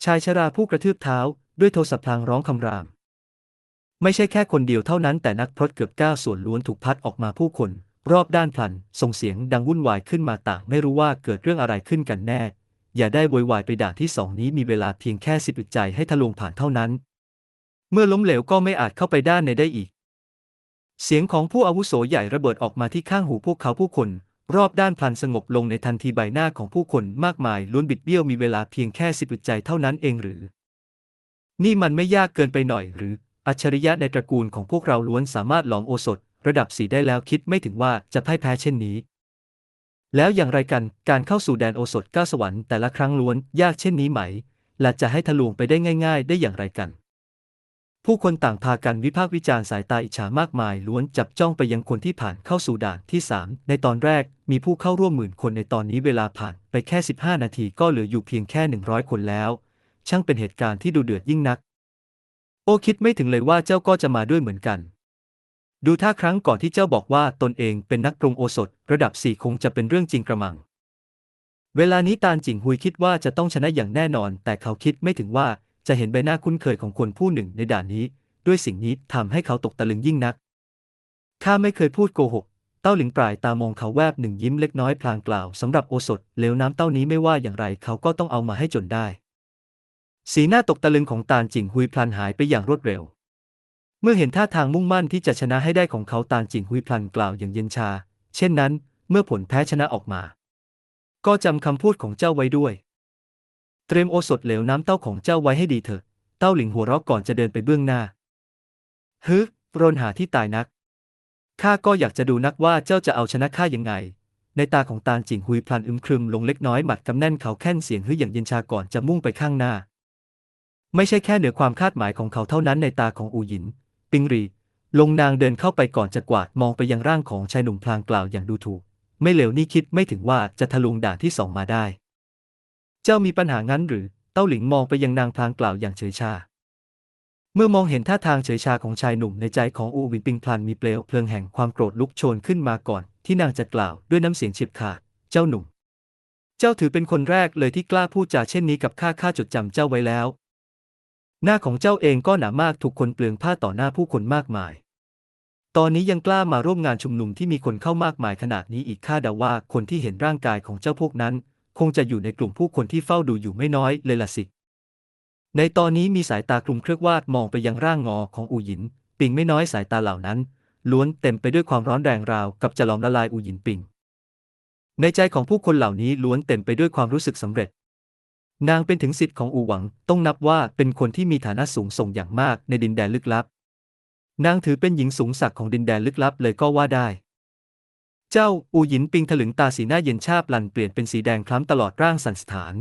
Speaker 1: ชายชราผู้กระทืบเท้าด้วยโทสะพลางร้องคำรามไม่ใช่แค่คนเดียวเท่านั้นแต่นักพรตเกือบ9 ส่วนล้วนถูกพัดออกมาผู้คนรอบด้านพลันส่งเสียงดังวุ่นวายขึ้นมาต่างไม่รู้ว่าเกิดเรื่องอะไรขึ้นกันแน่อย่าได้โวยวายไปด่านที่2นี้มีเวลาเพียงแค่10 อึดใจให้ทะลวงผ่านเท่านั้นเมื่อล้มเหลวก็ไม่อาจเข้าไปด้านในได้อีกเสียงของผู้อาวุโสใหญ่ระเบิดออกมาที่ข้างหูพวกเขาผู้คนรอบด้านพลันสงบลงในทันทีใบหน้าของผู้คนมากมายล้วนบิดเบี้ยวมีเวลาเพียงแค่10 อึดใจเท่านั้นเองหรือนี่มันไม่ยากเกินไปหน่อยหรืออัจฉริยะในตระกูลของพวกเราล้วนสามารถหลอมโอสถระดับ4ได้แล้วคิดไม่ถึงว่าจะพ่ายแพ้เช่นนี้แล้วอย่างไรกันการเข้าสู่แดนโอสถ9 สวรรค์แต่ละครั้งล้วนยากเช่นนี้ไหมและจะให้ทะลวงไปได้ง่ายๆได้อย่างไรกันผู้คนต่างพากันวิพากษ์วิจารณ์สายตาอิจฉามากมายล้วนจับจ้องไปยังคนที่ผ่านเข้าสู่ด่านที่3ในตอนแรกมีผู้เข้าร่วม10,000 คนในตอนนี้เวลาผ่านไปแค่15 นาทีก็เหลืออยู่เพียงแค่100 คนแล้วช่างเป็นเหตุการณ์ที่ดูเดือดยิ่งนักโอ้คิดไม่ถึงเลยว่าเจ้าก็จะมาด้วยเหมือนกันดูท่าครั้งก่อนที่เจ้าบอกว่าตนเองเป็นนักปรุงโอสถระดับ4คงจะเป็นเรื่องจริงกระมังเวลานี้ตาลจิงฮุยคิดว่าจะต้องชนะอย่างแน่นอนแต่เขาคิดไม่ถึงว่าจะเห็นใบหน้าคุ้นเคยของคนผู้หนึ่งในด่านนี้ด้วยสิ่งนี้ทำให้เขาตกตะลึงยิ่งนักข้าไม่เคยพูดโกหกเต้าหลิงปลายตามองเขาแวบหนึ่งยิ้มเล็กน้อยพลางกล่าวสำหรับโอสถเหลวน้ำเต้านี้ไม่ว่าอย่างไรเขาก็ต้องเอามาให้จนได้สีหน้าตกตะลึงของตาลจิงฮุยพลันหายไปอย่างรวดเร็วเมื่อเห็นท่าทางมุ่งมั่นที่จะชนะให้ได้ของเขาตาลจิงฮุยพลันกล่าวอย่างเย็นชาเช่นนั้นเมื่อผลแพ้ชนะออกมาก็จำคำพูดของเจ้าไว้ด้วยเตรียมโอสถเหลวน้ำเต้าของเจ้าไว้ให้ดีเถอะเต้าหลิงหัวเราะก่อนจะเดินไปเบื้องหน้าฮึโรนหาที่ตายนักข้าก็อยากจะดูนักว่าเจ้าจะเอาชนะข้ายังไงในตาของตาลจิงฮุยพลันอึมครึมลงเล็กน้อยหมัดกำแน่นเขาแค่นเสียงฮึอย่างเย็นชาก่อนจะมุ่งไปข้างหน้าไม่ใช่แค่เหนือความคาดหมายของเขาเท่านั้นในตาของอูหยินปิงรีลงนางเดินเข้าไปก่อนจะกวาดมองไปยังร่างของชายหนุ่มพลางกล่าวอย่างดูถูกไม่เลวนี่คิดไม่ถึงว่าจะทะลวงด่านที่2มาได้เจ้ามีปัญหางั้นหรือเต้าหลิงมองไปยังนางพลางกล่าวอย่างเฉยชาเมื่อมองเห็นท่าทางเฉยชาของชายหนุ่มในใจของอูหวินปิงพลันมีเปลวเพลิงแห่งความโกรธลุกโชนขึ้นมาก่อนที่นางจะกล่าวด้วยน้ำเสียงเฉียบขาดเจ้าหนุ่มเจ้าถือเป็นคนแรกเลยที่กล้าพูดจาเช่นนี้กับข้าจดจำเจ้าไว้แล้วหน้าของเจ้าเองก็หนามากถูกคนเปลืองผ้าต่อหน้าผู้คนมากมายตอนนี้ยังกล้ามาร่วมงานชุมนุมที่มีคนเข้ามากมายขนาดนี้อีกข้าเดาว่าคนที่เห็นร่างกายของเจ้าพวกนั้นคงจะอยู่ในกลุ่มผู้คนที่เฝ้าดูอยู่ไม่น้อยเลยล่ะสิในตอนนี้มีสายตาคลุมเครือวาดมองไปยังร่างงอของอูหยินปิงไม่น้อยสายตาเหล่านั้นล้วนเต็มไปด้วยความร้อนแรงราวกับจะหลอมละลายอูหยินปิงในใจของผู้คนเหล่านี้ล้วนเต็มไปด้วยความรู้สึกสำเร็จนางเป็นถึงศิษย์ของอูหวังต้องนับว่าเป็นคนที่มีฐานะสูงส่งอย่างมากในดินแดนลึกลับนางถือเป็นหญิงสูงศักดิ์ของดินแดนลึกลับเลยก็ว่าได้เจ้าอูหยินปิงถลึงตาสีหน้าเย็นชาพลันเปลี่ยนเป็นสีแดงคล้ำตลอดร่างสั่นสะท้าน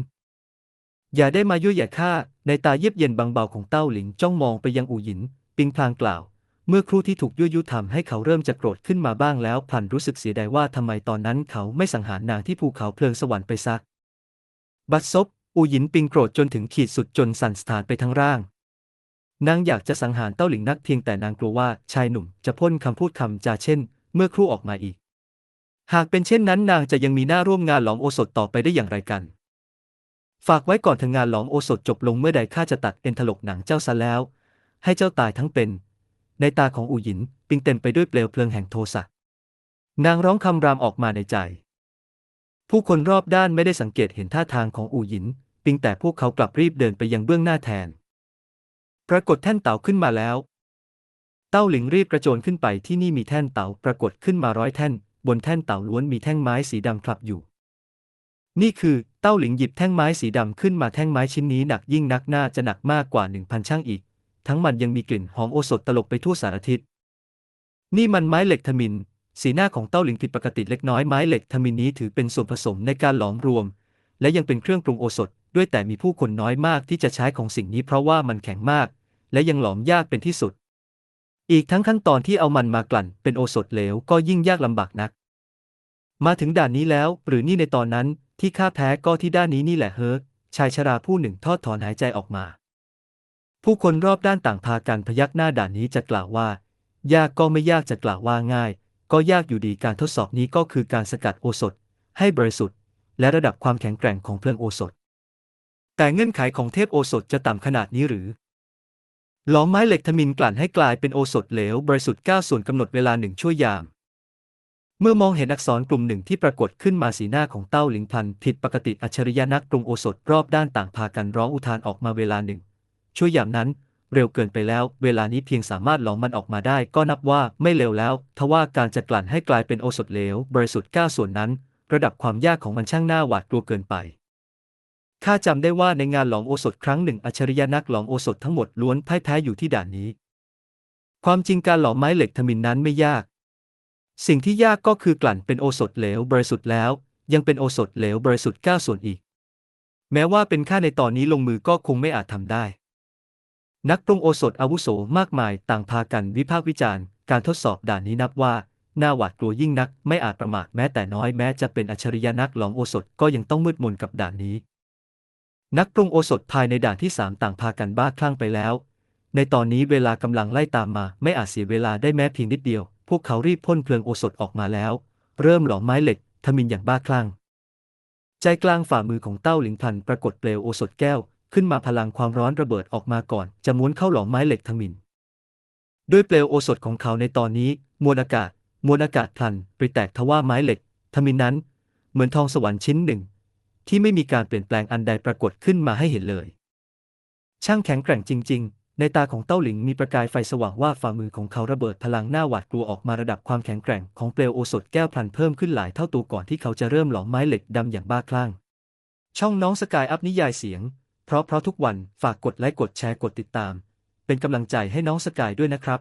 Speaker 1: อย่าได้มายั่วแย่ข้าในตาเยือกเย็นบางเบาของเต้าหลิงจ้องมองไปยังอูหยินปิงพลางกล่าวเมื่อครู่ที่ถูกยั่วยุทำให้เขาเริ่มจะโกรธขึ้นมาบ้างแล้วพลันรู้สึกเสียดายว่าทำไมตอนนั้นเขาไม่สังหารนางที่ภูเขาเพลิงสวรรค์ไปซักบัดซบอูหยินปิงโกรธจนถึงขีดสุดจนสั่นสะท้านไปทั้งร่างนางอยากจะสังหารเต้าหลิงนักเพียงแต่นางกลัวว่าชายหนุ่มจะพ่นคำพูดคำจาเช่นเมื่อครู่ออกมาอีกหากเป็นเช่นนั้นนางจะยังมีหน้าร่วมงานหลอมโอสถต่อไปได้อย่างไรกันฝากไว้ก่อนถึงงานหลอมโอสถจบลงเมื่อใดข้าจะตัดเอ็นถลกหนังเจ้าซะแล้วให้เจ้าตายทั้งเป็นในตาของอูหยินปิงเต็มไปด้วยเปลวเพลิงแห่งโทสะนางร้องคำรามออกมาในใจผู้คนรอบด้านไม่ได้สังเกตเห็นท่าทางของอูหยินปิงแต่พวกเขากลับรีบเดินไปยังเบื้องหน้าแทนปรากฏแท่นเต่าขึ้นมาแล้วเต้าหลิงรีบกระโจนขึ้นไปที่นี่มีแท่นเต่าปรากฏขึ้นมา100 แท่นบนแท่นเต่าล้วนมีแท่งไม้สีดำคลับอยู่นี่คือ เต้าหลิงหยิบแท่งไม้สีดำขึ้นมาแท่งไม้ชิ้นนี้หนักยิ่งนักน่าจะหนักมากกว่า1,000ชั่งอีกทั้งมันยังมีกลิ่นหอมโอสถตลบไปทั่วสารทิศนี่มันไม้เหล็กทมิฬสีหน้าของเต้าหลิงผิดปกติเล็กน้อยไม้เหล็กทมิฬนี้ถือเป็นส่วนผสมในการหลอมรวมและยังเป็นเครื่องปรุงโอสถด้วยแต่มีผู้คนน้อยมากที่จะใช้ของสิ่งนี้เพราะว่ามันแข็งมากและยังหลอมยากเป็นที่สุดอีกทั้งขั้นตอนที่เอามันมากลั่นเป็นโอสถเหลวก็ยิ่งยากลำบากนักมาถึงด่านนี้แล้วหรือนี่ในตอนนั้นที่ข้าแพ้ก็ที่ด้านนี้นี่แหละเฮ้อชายชราผู้หนึ่งทอดถอนหายใจออกมาผู้คนรอบด้านต่างพากันพยักหน้าด่านนี้จะกล่าวว่ายากก็ไม่ยากจะกล่าวว่าง่ายก็ยากอยู่ดีการทดสอบนี้ก็คือการสกัดโอสถให้บริสุทธิ์และระดับความแข็งแกร่งของเพลิงโอสถแต่เงื่อนไขของเทพโอสถจะต่ำขนาดนี้หรือหลอมไม้เหล็กทมิฬกลั่นให้กลายเป็นโอสถเหลวบริสุทธิ์9ส่วนกำหนดเวลา1 ชั่วยามเมื่อมองเห็นอักษรกลุ่มหนึ่งที่ปรากฏขึ้นมาสีหน้าของเต้าหลิงพลันผิดปกติอัจฉริยะนักปรุงโอสถรอบด้านต่างพากันร้องอุทานออกมาเวลา1 ชั่วยามนั้นเร็วเกินไปแล้วเวลานี้เพียงสามารถหลอมมันออกมาได้ก็นับว่าไม่เร็วแล้วทว่าการจะกลั่นให้กลายเป็นโอสถเหลวบริสุทธิ์9ส่วนนั้นระดับความยากของมันช่างน่าหวาดกลัวเกินไปข้าจำได้ว่าในงานหลอมโอสถครั้งหนึ่งอัจฉริยะนักหลอมโอสถทั้งหมดล้วนพ่ายแพ้อยู่ที่ด่านนี้ความจริงการหลอมไม้เหล็กทมิฬนั้นไม่ยากสิ่งที่ยากก็คือกลั่นเป็นโอสถเหลวบริสุทธิ์แล้วยังเป็นโอสถเหลวบริสุทธิ์9ส่วนอีกแม้ว่าเป็นข้าในตอนนี้ลงมือก็คงไม่อาจทำได้นักปรุงโอสถอาวุโสมากมายต่างพากันวิพากษ์วิจารณ์การทดสอบด่านนี้นับว่าน่าหวาดกลัวยิ่งนักไม่อาจประมาทแม้แต่น้อยแม้จะเป็นอัจฉริยะนักหลอมโอสถก็ยังต้องมืดมนกับด่านนี้นักปรุงโอสถภายในด่านที่3ต่างพากันบ้าคลั่งไปแล้วในตอนนี้เวลากำลังไล่ตามมาไม่อาจเสียเวลาได้แม้เพียงนิดเดียวพวกเขารีบพ่นเพลิงโอสถออกมาแล้วเริ่มหลอมไม้เหล็กทมิฬอย่างบ้าคลั่งใจกลางฝ่ามือของเต้าหลิงพลันปรากฏเปลวโอสถแก้วขึ้นมาพลังความร้อนระเบิดออกมาก่อนจะม้วนเข้าหลอมไม้เหล็กทมิฬด้วยเปลวโอสถของเขาในตอนนี้มวลอากาศพลันปริแตกทว่าไม้เหล็กทมิฬนั้นเหมือนทองสวรรค์ชิ้นหนึ่งที่ไม่มีการเปลี่ยนแปลงอันใดปรากฏขึ้นมาให้เห็นเลยช่างแข็งแกร่งจริงๆในตาของเต้าหลิงมีประกายไฟสว่างว่าฝ่ามือของเขาระเบิดพลังหน้าหวาดกลัวออกมาระดับความแข็งแกร่งของเปลวโอสถแก้วพลันเพิ่มขึ้นหลายเท่าตัวก่อนที่เขาจะเริ่มหลอมไม้เหล็กดำอย่างบ้าคลั่งช่องน้องสกายอัพนิยายเสียงเพราะทุกวันฝากกดไลค์กดแชร์กดติดตามเป็นกำลังใจให้น้องสกายด้วยนะครับ